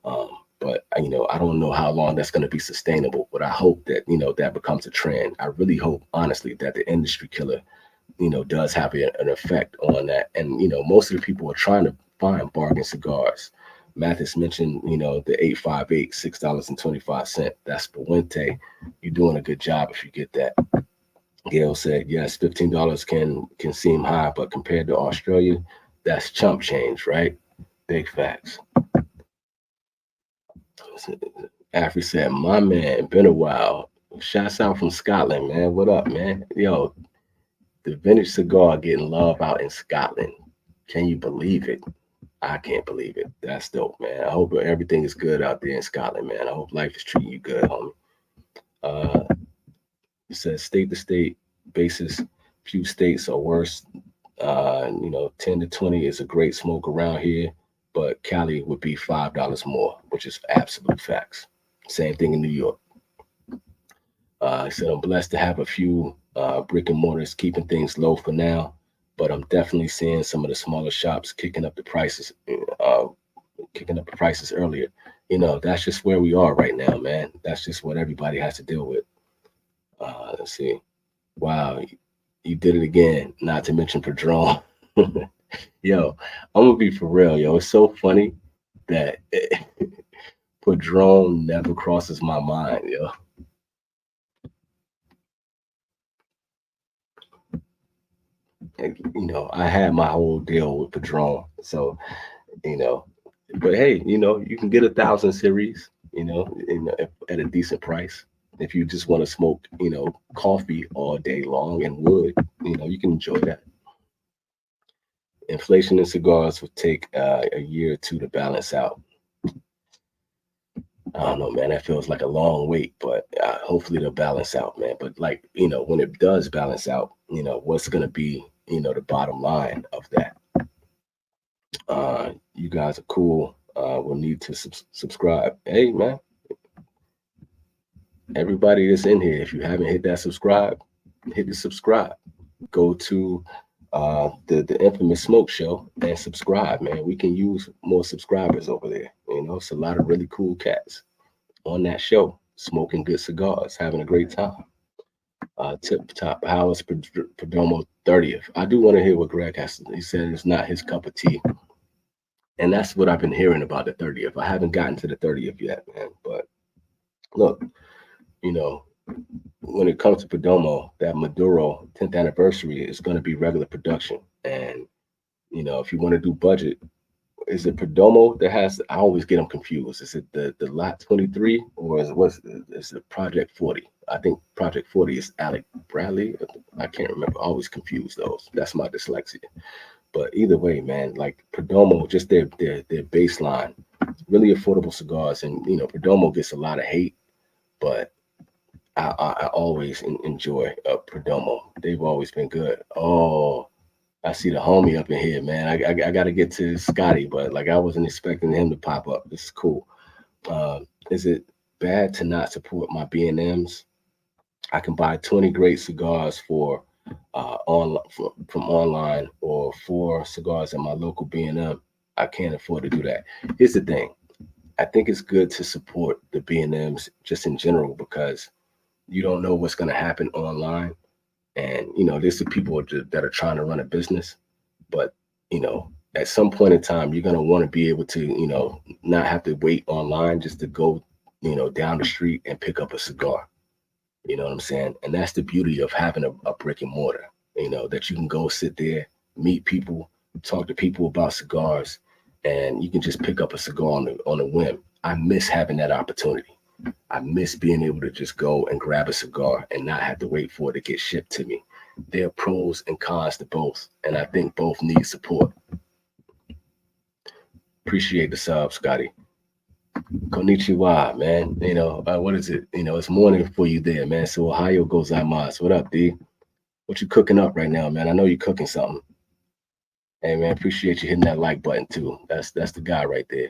Um, but you know, I don't know how long that's going to be sustainable. But I hope that you know that becomes a trend. I really hope, honestly, that the industry killer, you know, does have an effect on that. And you know, most of the people are trying to find bargain cigars. Mathis mentioned, you know, the 858, $6.25. That's Puente. You're doing a good job if you get that. Gail said, yes, $15 can seem high, but compared to Australia, that's chump change, right? Big facts. Afri said, my man, been a while. Shouts out from Scotland, man. What up, man? Yo, the vintage cigar getting love out in Scotland. Can you believe it? I can't believe it. That's dope, man. I hope everything is good out there in Scotland, man. I hope life is treating you good, homie. It says state to state basis, few states are worse. You know, 10 to 20 is a great smoke around here, but Cali would be $5 more, which is absolute facts. Same thing in New York. I said I'm blessed to have a few brick and mortars keeping things low for now, but I'm definitely seeing some of the smaller shops uh, kicking up the prices earlier. You know, that's just where we are right now, man. That's just what everybody has to deal with. Let's see. Wow, you did it again. Not to mention Padron. Yo, I'm gonna be for real, yo. It's so funny that Padron never crosses my mind, yo. And, you know, I had my whole deal with Padron, so you know. But hey, you know, you can get 1,000 series, at a decent price. If you just want to smoke, you know, coffee all day long and wood, you know, you can enjoy that. Inflation in cigars would take a year or two to balance out. I don't know, man. That feels like a long wait, but hopefully they'll balance out, man. But like, you know, when it does balance out, you know, what's gonna be, you know, the bottom line of that? You guys are cool. We'll need to subscribe. Hey, man, everybody that's in here, if you haven't hit that subscribe, hit the subscribe. Go to the infamous Smoke Show and subscribe, man. We can use more subscribers over there. You know, it's a lot of really cool cats on that show, smoking good cigars, having a great time. Tip top, how is Perdomo 30th? I do want to hear what Greg has to. He said it's not his cup of tea, and that's what I've been hearing about the 30th. I haven't gotten to the 30th yet, man. But look, you know, when it comes to Perdomo, that Maduro 10th anniversary is going to be regular production, and you know, if you want to do budget, is it Perdomo that has? I always get them confused. Is it the Lot 23 or is it Project 40? I think Project 40 is Alec Bradley. I can't remember. I always confuse those. That's my dyslexia. But either way, man, like Perdomo, just their baseline, really affordable cigars, and you know, Perdomo gets a lot of hate, but I always enjoy Perdomo. They've always been good. Oh, I see the homie up in here, man. I got to get to Scotty, but like I wasn't expecting him to pop up. This is cool. Is it bad to not support my B&Ms? I can buy 20 great cigars for from online or 4 cigars at my local B&M. I can't afford to do that. Here's the thing. I think it's good to support the B&Ms just in general because you don't know what's going to happen online. And, you know, there's the people that are trying to run a business. But, you know, at some point in time, you're going to want to be able to, you know, not have to wait online just to go, you know, down the street and pick up a cigar. You know what I'm saying? And that's the beauty of having a brick and mortar, you know, that you can go sit there, meet people, talk to people about cigars, and you can just pick up a cigar on a whim. I miss having that opportunity. I miss being able to just go and grab a cigar and not have to wait for it to get shipped to me. There are pros and cons to both, and I think both need support. Appreciate the sub, Scotty. Konnichiwa, man. What is it? It's morning for you there, man. So Ohio gozaimasu. What up, D? What you cooking up right now, man? I know you cooking something. Hey, man, appreciate you hitting that like button too. That's the guy right there.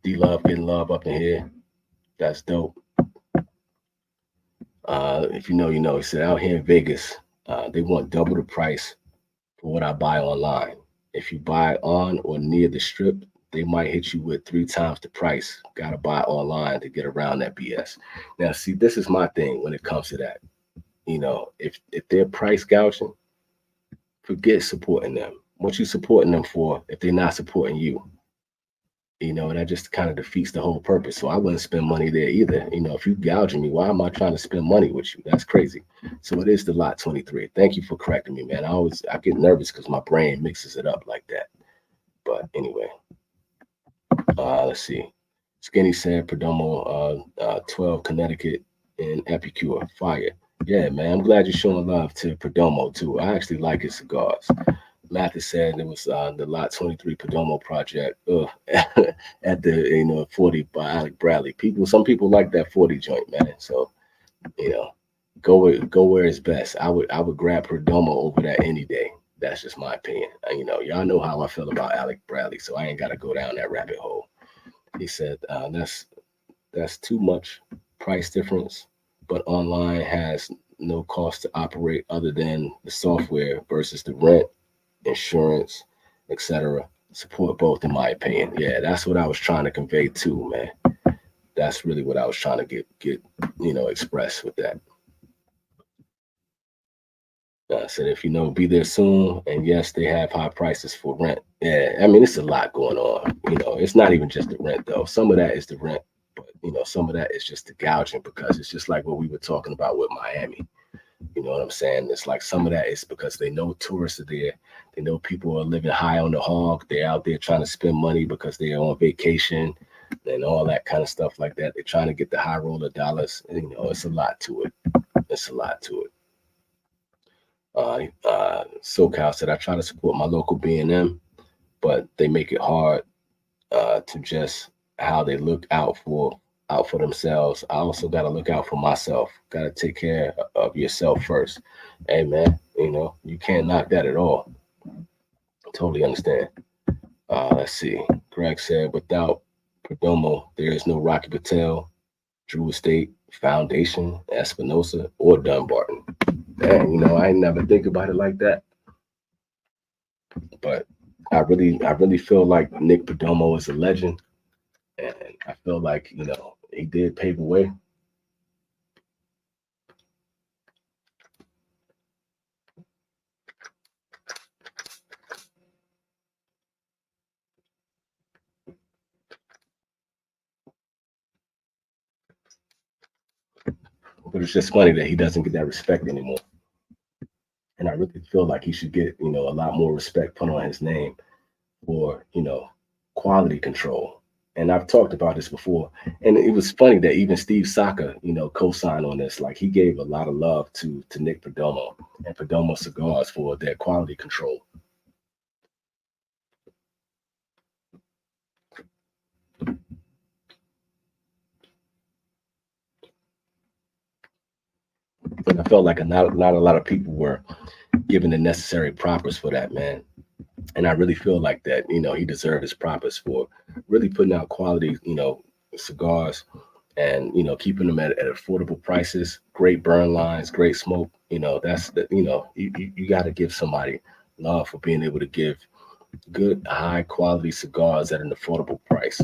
D Love getting love up in here. That's dope. If you know, you know. He said out here in Vegas, they want double the price for what I buy online. If you buy on or near the strip, they might hit you with 3 times the price. Got to buy online to get around that BS. Now, see, this is my thing when it comes to that. If they're price gouging, forget supporting them. What you supporting them for if they're not supporting you? That just kind of defeats the whole purpose. So I wouldn't spend money there either. If you gouging me, why am I trying to spend money with you? That's crazy. So it is the lot 23. Thank you for correcting me, man. I get nervous because my brain mixes it up like that. But anyway, let's see. Skinny said Perdomo 12 Connecticut and Epicure Fire. Yeah, man. I'm glad you're showing love to Perdomo too. I actually like his cigars. Mathis said it was the Lot 23 Perdomo project at the 40 by Alec Bradley. Some people like that 40 joint, man. So you know, go where it's best. I would grab Perdomo over that any day. That's just my opinion. Y'all know how I feel about Alec Bradley, so I ain't got to go down that rabbit hole. He said that's too much price difference, but online has no cost to operate other than the software versus the rent, insurance, etc. Support both, in my opinion. Yeah, that's what I was trying to convey too, man. That's really what I was trying to get express with that. I said, if be there soon. And yes, they have high prices for rent. Yeah, I mean, it's a lot going on. It's not even just the rent, though. Some of that is the rent, but, some of that is just the gouging because it's just like what we were talking about with Miami. You know what I'm saying? It's like some of that is because they know tourists are there. They know people are living high on the hog. They're out there trying to spend money because they're on vacation and all that kind of stuff like that. They're trying to get the high roller dollars. And, it's a lot to it. It's a lot to it. SoCal said, I try to support my local B&M, but they make it hard to just how they look out for themselves. I also got to look out for myself. Got to take care of yourself first. Hey, man, you can't knock that at all. Totally understand. Let's see. Greg said, without Perdomo, there is no Rocky Patel, Drew Estate, Foundation, Espinosa, or Dunbarton. And I never think about it like that. But I really feel like Nick Perdomo is a legend. And I feel like, he did pave the way. But it's just funny that he doesn't get that respect anymore. And I really feel like he should get, a lot more respect put on his name for, quality control. And I've talked about this before. And it was funny that even Steve Saka, co-signed on this. Like he gave a lot of love to Nick Perdomo and Perdomo Cigars for their quality control. And I felt like not a lot of people were given the necessary propers for that, man. And I really feel like that, he deserved his propers for really putting out quality, cigars and, keeping them at affordable prices, great burn lines, great smoke. That's the, you got to give somebody love for being able to give good, high quality cigars at an affordable price.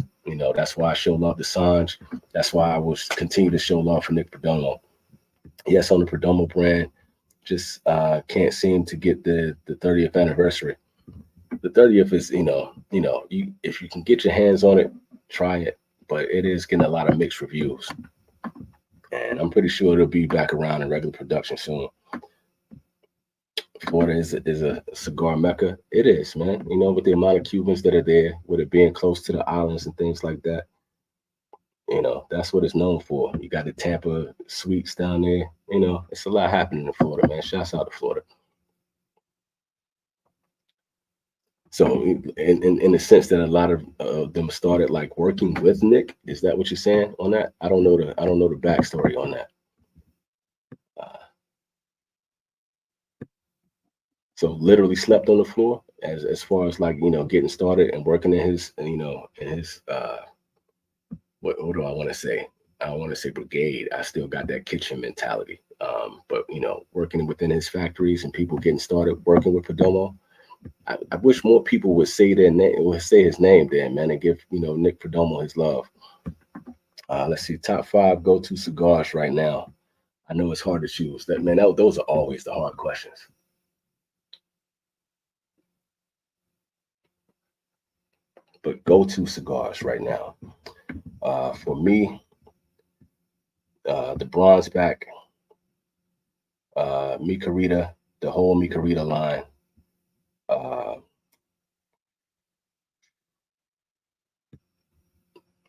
That's why I show love to Sanj. That's why I will continue to show love for Nick Perdomo. Yes, on the Perdomo brand, just can't seem to get the 30th anniversary. The 30th is, if you can get your hands on it, try it. But it is getting a lot of mixed reviews. And I'm pretty sure it'll be back around in regular production soon. Florida is a cigar mecca. It is, man. With the amount of Cubans that are there, with it being close to the islands and things like that, that's what it's known for. You got the Tampa suites down there. It's a lot happening in Florida, man. Shouts out to Florida. So in the sense that a lot of them started like working with Nick, is that what you're saying on that? I don't know the backstory on that. Uh, so literally slept on the floor as far as like getting started and working in his in his what do I want to say? I want to say brigade. I still got that kitchen mentality. But working within his factories and people getting started working with Perdomo, I wish more people would say their name, would say his name, then man, and give Nick Perdomo his love. Let's see, top 5 go-to cigars right now. I know it's hard to choose. Those are always the hard questions. But go-to cigars right now. For me, the Bronze Back, Micarita, the whole Micarita line. Uh,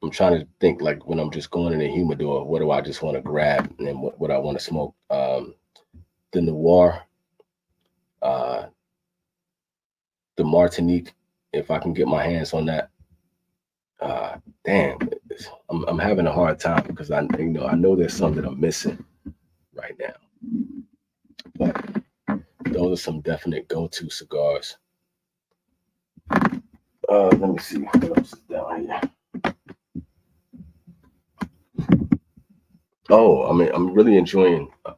I'm trying to think like when I'm just going in the humidor, what do I just want to grab and then what I want to smoke? The Noir, uh, the Martinique, if I can get my hands on that. Uh, damn, I'm having a hard time because I know there's something I'm missing right now. But those are some definite go-to cigars. Let me see what else is down here. Oh, I mean, I'm really enjoying the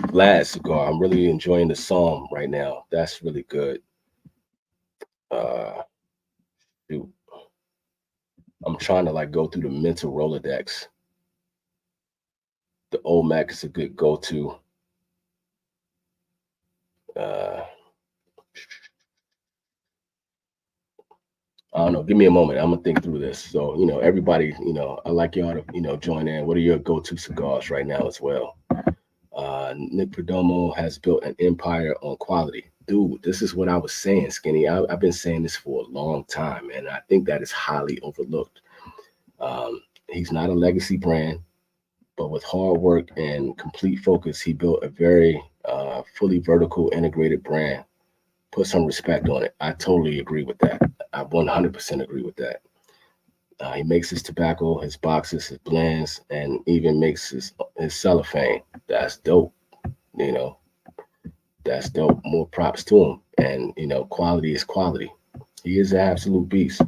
Vlad cigar. I'm really enjoying the Psalm right now. That's really good. Uh, Dude, I'm trying to like go through the mental Rolodex. The Olmec is a good go-to. Uh, I don't know. Give me a moment. I'm gonna think through this. So, everybody, I like y'all to, join in. What are your go-to cigars right now as well? Nick Perdomo has built an empire on quality. Dude, this is what I was saying, Skinny. I've been saying this for a long time, and I think that is highly overlooked. He's not a legacy brand, but with hard work and complete focus, he built a very fully vertical integrated brand. Put some respect on it. I totally agree with that. I 100% agree with that. He makes his tobacco, his boxes, his blends, and even makes his cellophane. That's dope. You know, that's dope. More props to him. And quality is quality. He is an absolute beast.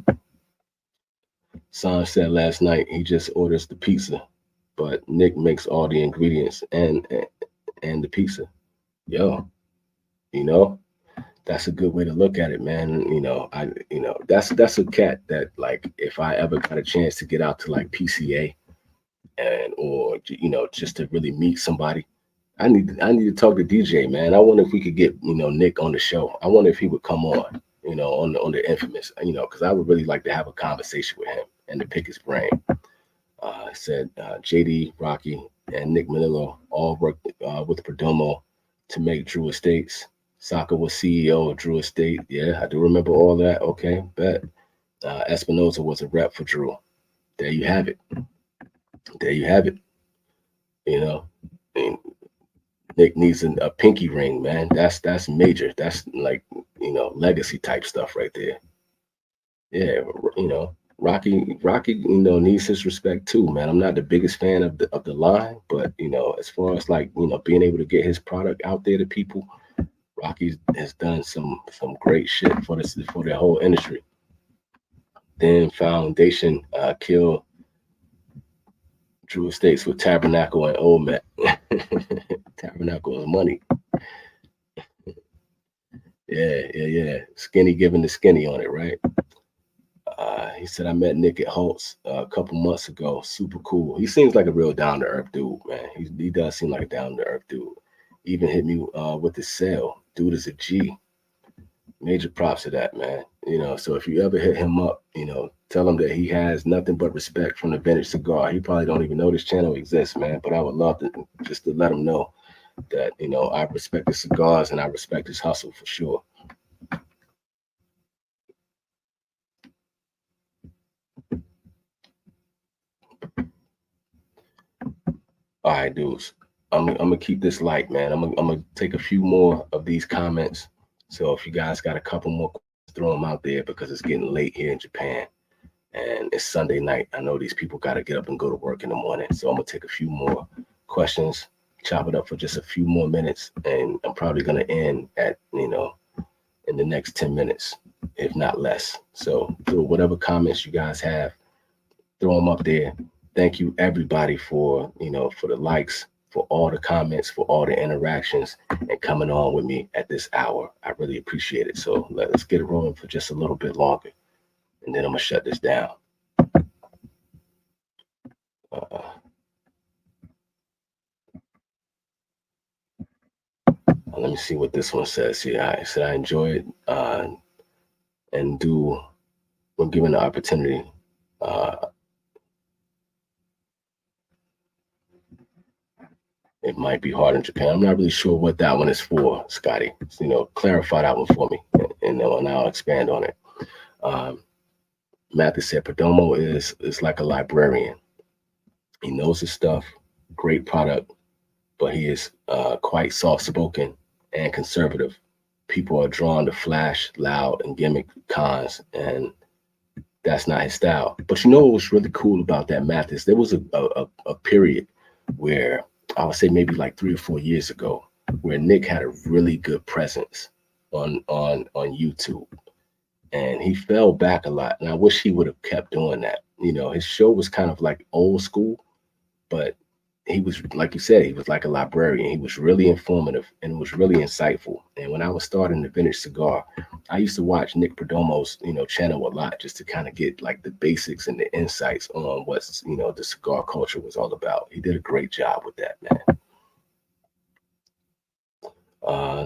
Son said last night he just orders the pizza, but Nick makes all the ingredients and the pizza. Yo, you know, that's a good way to look at it, man. That's a cat that like if I ever got a chance to get out to like PCA and or just to really meet somebody, I need to talk to DJ, man. I wonder if we could get Nick on the show. I wonder if he would come on, on the infamous, because I would really like to have a conversation with him and to pick his brain. Said JD, Rocky, and Nick Manillo all worked with Perdomo to make Drew Estates. Saka was CEO of Drew Estate. Yeah, I do remember all that. Okay, bet. Espinosa was a rep for Drew. There you have it. There you have it. You know, I mean, Nick needs a pinky ring, man. That's major. That's like legacy type stuff right there. Yeah, Rocky, needs his respect too, man. I'm not the biggest fan of the line, but as far as like being able to get his product out there to people, Rocky has done some great shit for the whole industry. Then Foundation killed Drew Estates with Tabernacle and Old Met. Tabernacle is money. Yeah. Skinny giving the skinny on it, right? He said I met Nick at Holt's a couple months ago. Super cool. He seems like a real down to earth dude, man. He does seem like a down to earth dude. Even hit me with his sale. Dude is a G. Major props to that, man. So if you ever hit him up, tell him that he has nothing but respect from the Vintage Cigar. He probably don't even know this channel exists, man. But I would love to just to let him know that I respect his cigars and I respect his hustle for sure. All right, dudes. I'm gonna keep this light, man. I'm gonna take a few more of these comments. So if you guys got a couple more, throw them out there because it's getting late here in Japan and it's Sunday night. I know these people got to get up and go to work in the morning. So I'm gonna take a few more questions, chop it up for just a few more minutes, and I'm probably gonna end at in the next 10 minutes, if not less. So through whatever comments you guys have, throw them up there. Thank you everybody for for the likes, for all the comments, for all the interactions, and coming on with me at this hour. I really appreciate it. So let's get it rolling for just a little bit longer, and then I'm gonna shut this down. Uh, Let me see what this one says here. I said I enjoy it and do when given the opportunity. Uh, it might be hard in Japan. I'm not really sure what that one is for, Scotty. Clarify that one for me, and then I'll expand on it. Um, Matthew said Perdomo is like a librarian. He knows his stuff. Great product, but he is quite soft-spoken and conservative. People are drawn to flash, loud, and gimmick cons, and that's not his style. But you know what was really cool about that, Mathis? There was a period where I would say maybe like 3 or 4 years ago, where Nick had a really good presence on YouTube, and he fell back a lot. And I wish he would have kept doing that. His show was kind of like old school, but he was, like you said, he was like a librarian. He was really informative and was really insightful. And when I was starting the Vintage Cigar, I used to watch Nick Perdomo's, channel a lot just to kind of get like the basics and the insights on what's, the cigar culture was all about. He did a great job with that, man.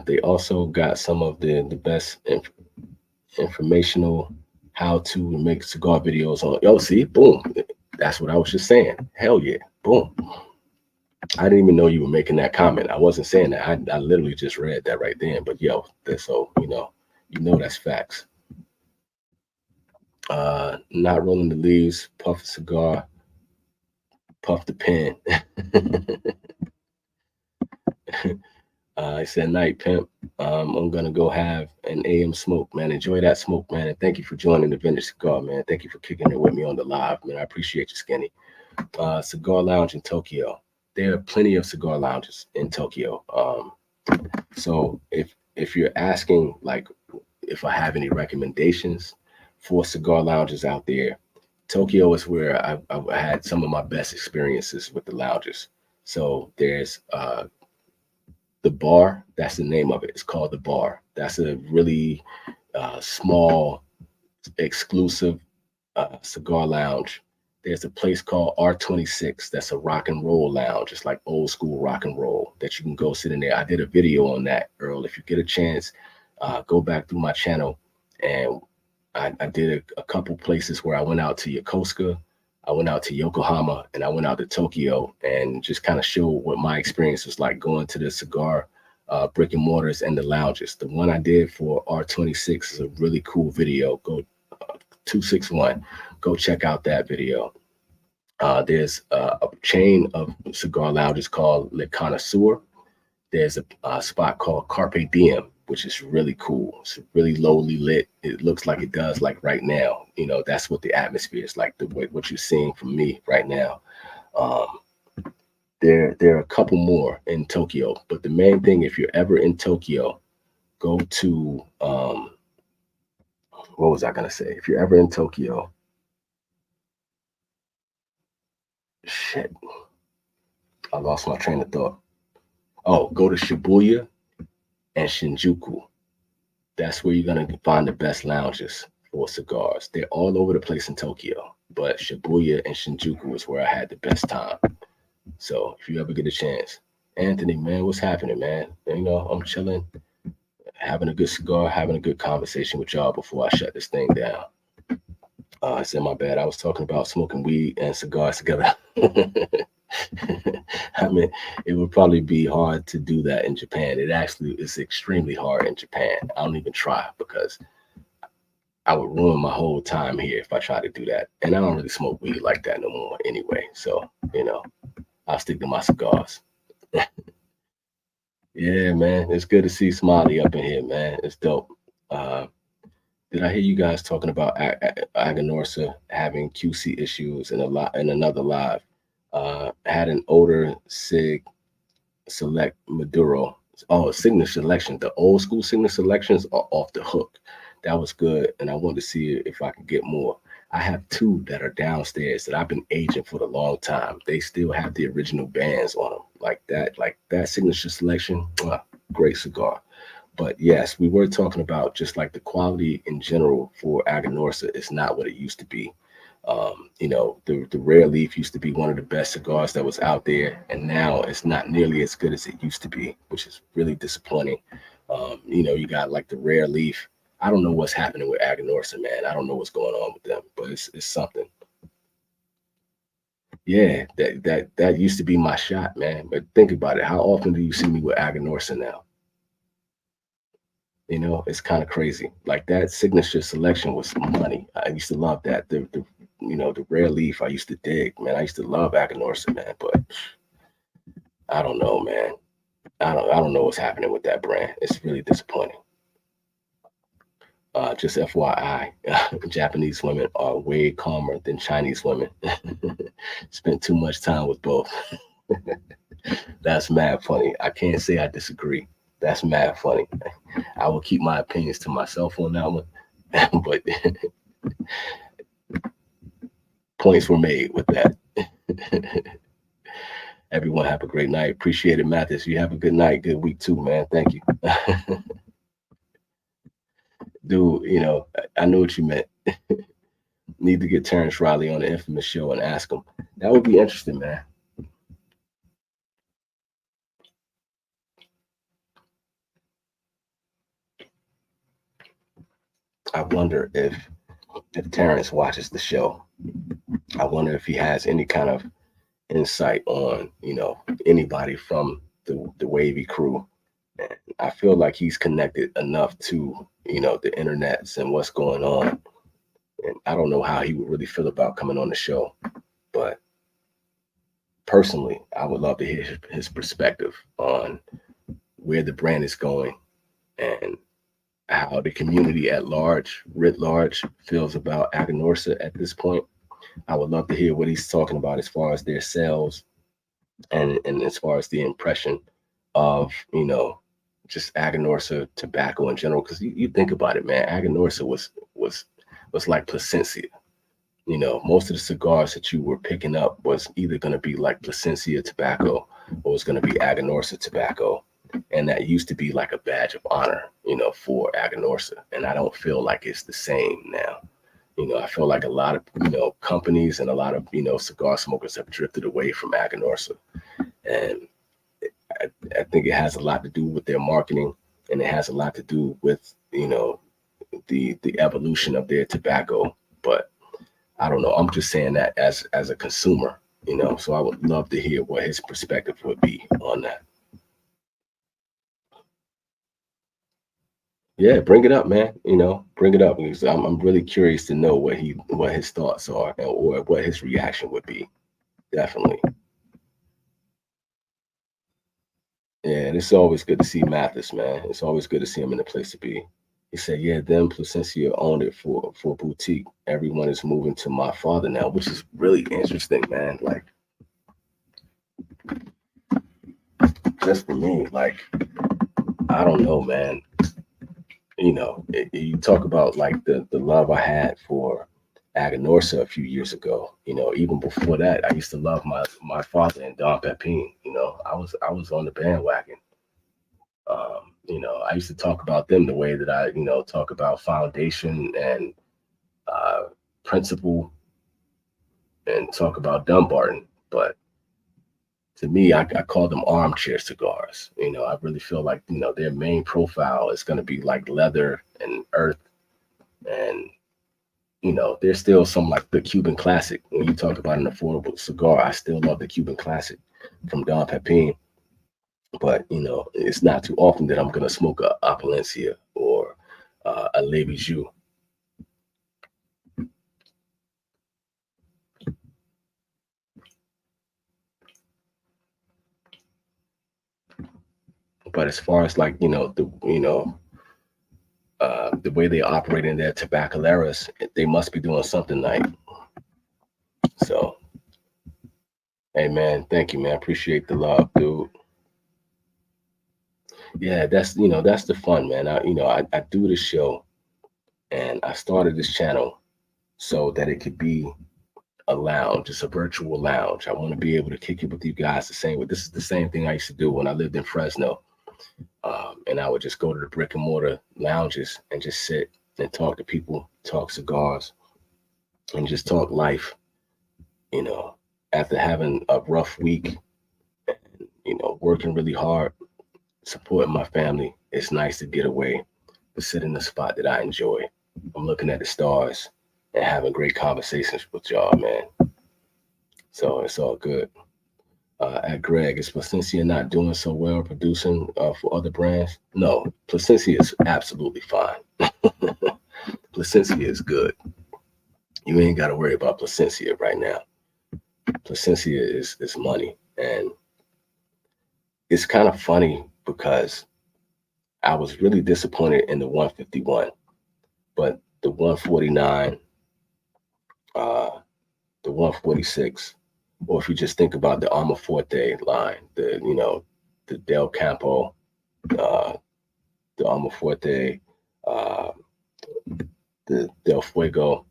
They also got some of the best informational how to make cigar videos on. Oh, see, boom. That's what I was just saying. Hell yeah, boom. I didn't even know you were making that comment. I wasn't saying that. I literally just read that right then. But yo, that's so that's facts. Not rolling the leaves, puff a cigar, puff the pen. I said, night, pimp. I'm gonna go have an AM smoke, man. Enjoy that smoke, man. And thank you for joining the Vintage Cigar, man. Thank you for kicking it with me on the live, man. I appreciate you, Skinny. Cigar lounge in Tokyo. There are plenty of cigar lounges in Tokyo. So if you're asking like if I have any recommendations for cigar lounges out there, Tokyo is where I've had some of my best experiences with the lounges. So there's the Bar. That's the name of it. It's called the Bar. That's a really small, exclusive cigar lounge. There's a place called R26 that's a rock and roll lounge. It's like old school rock and roll that you can go sit in there. I did a video on that, Earl. If you get a chance, go back through my channel. And I did a couple places where I went out to Yokosuka, I went out to Yokohama, and I went out to Tokyo and just kind of showed what my experience was like going to the cigar brick and mortars and the lounges. The one I did for R26 is a really cool video. Go 261. Go check out that video. There's a chain of cigar lounges called Le Connoisseur. There's a spot called Carpe Diem, which is really cool. It's really lowly lit. It looks like it does like right now. That's what the atmosphere is like, what you're seeing from me right now. There are a couple more in Tokyo, but the main thing, if you're ever in Tokyo, go to, what was I going to say? If you're ever in Tokyo, shit, I lost my train of thought. Oh, go to Shibuya and Shinjuku. That's where you're going to find the best lounges for cigars. They're all over the place in Tokyo, but Shibuya and Shinjuku is where I had the best time. So if you ever get a chance, Anthony, man, what's happening, man? I'm chilling, having a good cigar, having a good conversation with y'all before I shut this thing down. I said, my bad. I was talking about smoking weed and cigars together. I mean, it would probably be hard to do that in Japan. It actually is extremely hard in Japan. I don't even try because I would ruin my whole time here if I try to do that. And I don't really smoke weed like that no more anyway. So, I'll stick to my cigars. Yeah, man. It's good to see Smiley up in here, man. It's dope. Uh, did I hear you guys talking about Aganorsa having QC issues in a lot in another live? Had an older Sig select Maduro. Oh, signature selection. The old school signature selections are off the hook. That was good, and I wanted to see if I could get more. I have two that are downstairs that I've been aging for a long time. They still have the original bands on them, like that signature selection. Great cigar. But yes, we were talking about just like the quality in general for Aganorsa is not what it used to be. The rare leaf used to be one of the best cigars that was out there, and now it's not nearly as good as it used to be, which is really disappointing. You got like the rare leaf. I don't know what's happening with Aganorsa, man. I don't know what's going on with them, but it's something. Yeah, that used to be my shot, man. But think about it. How often do you see me with Aganorsa now? It's kind of crazy. Like that signature selection was money. I used to love that. The rare leaf I used to dig, man. I used to love Aganorsa, man. But I don't know, man. I don't know what's happening with that brand. It's really disappointing. Just FYI, Japanese women are way calmer than Chinese women. Spent too much time with both. That's mad funny. I can't say I disagree. That's mad funny. I will keep my opinions to myself on that one. But points were made with that. Everyone have a great night. Appreciate it, Mathis. You have a good night, good week too, man. Thank you. Dude, I knew what you meant. Need to get Terrence Riley on the infamous show and ask him. That would be interesting, man. I wonder if Terrence watches the show. I wonder if he has any kind of insight on, anybody from the Wavy crew. And I feel like he's connected enough to, the internets and what's going on. And I don't know how he would really feel about coming on the show. But personally, I would love to hear his perspective on where the brand is going and how the community at large, writ large, feels about Aganorsa at this point. I would love to hear what he's talking about as far as their sales and as far as the impression of, just Aganorsa tobacco in general. Because you think about it, man, Aganorsa was like Placencia. Most of the cigars that you were picking up was either going to be like Placencia tobacco or was going to be Aganorsa tobacco. And that used to be like a badge of honor, for Aganorsa. And I don't feel like it's the same now. I feel like a lot of, companies and a lot of, cigar smokers have drifted away from Aganorsa. And I think it has a lot to do with their marketing, and it has a lot to do with, the evolution of their tobacco. But I don't know. I'm just saying that as a consumer, so I would love to hear what his perspective would be on that. Yeah, bring it up, man. Bring it up because I'm really curious to know what his thoughts are or what his reaction would be. Definitely. Yeah, and it's always good to see Mathis, man. It's always good to see him in the place to be. He said, "Yeah, them Placencia owned it for boutique. Everyone is moving to my father now," which is really interesting, man. Like, just for me, like, I don't know, man. You talk about like the love I had for Aganorsa a few years ago. Even before that, I used to love my father and Don Pepin. I was on the bandwagon. I used to talk about them the way that I, talk about Foundation and uh, Principle and talk about Dumbarton. But to me, I call them armchair cigars. I really feel like, their main profile is going to be like leather and earth. And, there's still some like the Cuban Classic. When you talk about an affordable cigar, I still love the Cuban Classic from Don Pepin. But, it's not too often that I'm going to smoke a Opalencia or a Le Bijou. But as far as like, the way they operate in their tabacaleras, they must be doing something right. So, hey man, thank you, man. Appreciate the love, dude. Yeah, that's the fun, man. I do this show, and I started this channel so that it could be a lounge. It's a virtual lounge. I want to be able to kick it with you guys the same way. This is the same thing I used to do when I lived in Fresno. And I would just go to the brick and mortar lounges and just sit and talk to people, talk cigars, and just talk life. You know, after having a rough week, working really hard, supporting my family, it's nice to get away, to sit in a spot that I enjoy. I'm looking at the stars and having great conversations with y'all, man. So it's all good. At Greg, is Placencia not doing so well producing for other brands? No, Placencia is absolutely fine. Placencia is good. You ain't got to worry about Placencia right now. Placencia is money. And it's kind of funny because I was really disappointed in the 151, but the 149, the 146, or if you just think about the Almaforte line, the Del Campo, the Almaforte, the Del Fuego,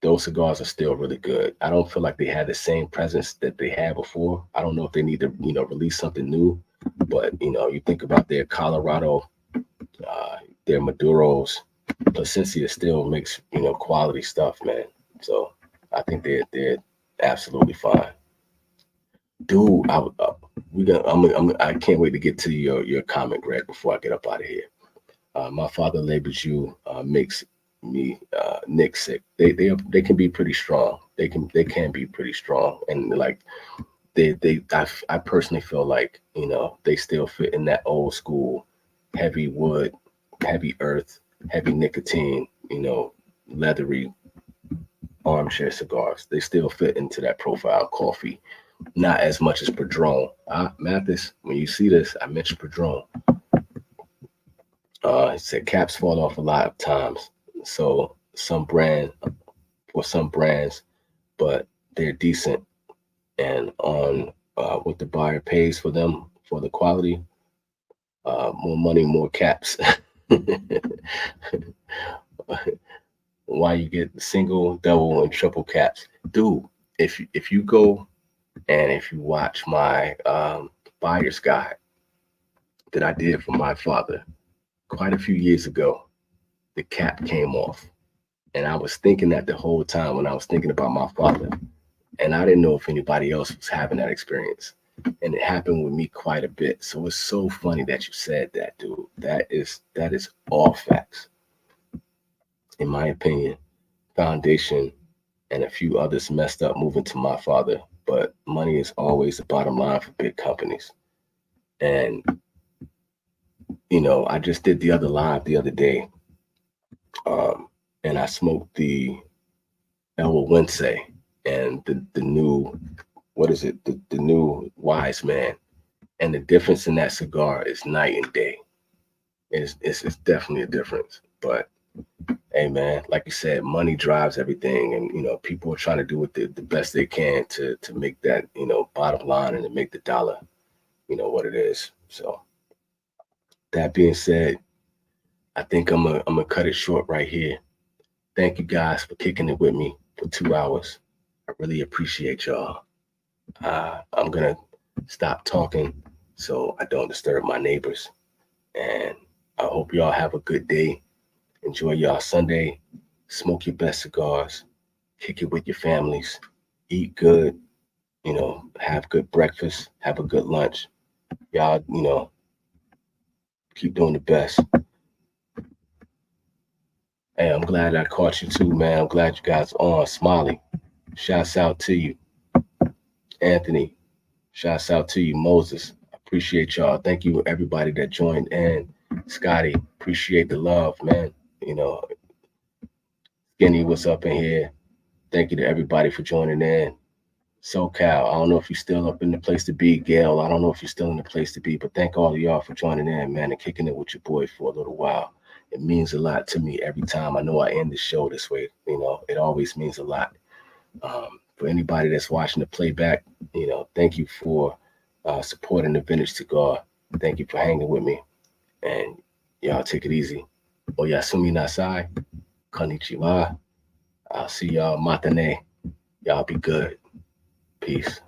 those cigars are still really good. I don't feel like they had the same presence that they had before. I don't know if they need to, release something new, but you think about their Colorado, their Maduros, Placencia still makes quality stuff, man. So I think they're absolutely fine. Dude, I can't wait to get to your comment, Greg, before I get up out of here. My father labels you makes me Nick sick. They can be pretty strong. They can be pretty strong, and like I personally feel like they still fit in that old school heavy wood, heavy earth, heavy nicotine, leathery armchair cigars. They still fit into that profile. Coffee, not as much as Padron. Mathis, when you see this, I mentioned Padron. He said caps fall off a lot of times. So some brands, but they're decent, and on what the buyer pays for them for the quality, more money, more caps. Why you get single, double, and triple caps, dude? If you go and if you watch my buyer's guide that I did for my father quite a few years ago, the cap came off. And I was thinking that the whole time when I was thinking about my father. And I didn't know if anybody else was having that experience. And it happened with me quite a bit. So it's so funny that you said that, dude. That is all facts. In my opinion, Foundation and a few others messed up moving to my father. But money is always the bottom line for big companies. And, I just did the other live the other day. And I smoked the El Wense and the new, what is it? The new Wise Man. And the difference in that cigar is night and day. It's definitely a difference. But hey, man, like you said, money drives everything. And, people are trying to do the best they can to make that, bottom line and to make the dollar, what it is. So that being said, I think I'm gonna cut it short right here. Thank you guys for kicking it with me for 2 hours. I really appreciate y'all. I'm gonna stop talking so I don't disturb my neighbors. And I hope y'all have a good day. Enjoy y'all Sunday. Smoke your best cigars. Kick it with your families. Eat good. Have good breakfast. Have a good lunch. Y'all, keep doing the best. Hey, I'm glad I caught you too, man. I'm glad you guys are on. Smiley, shouts out to you. Anthony, shouts out to you. Moses, appreciate y'all. Thank you, everybody that joined in. Scotty, appreciate the love, man. Skinny, what's up in here? Thank you to everybody for joining in. SoCal, I don't know if you're still up in the place to be. Gail, I don't know if you're still in the place to be, but thank all of y'all for joining in, man, and kicking it with your boy for a little while. It means a lot to me every time. I know I end the show this way. It always means a lot. For anybody that's watching the playback, thank you for supporting the Vintage Cigar. Thank you for hanging with me. And y'all take it easy. Oyasumi nasai. Konnichiwa. I'll see y'all matane. Y'all be good. Peace.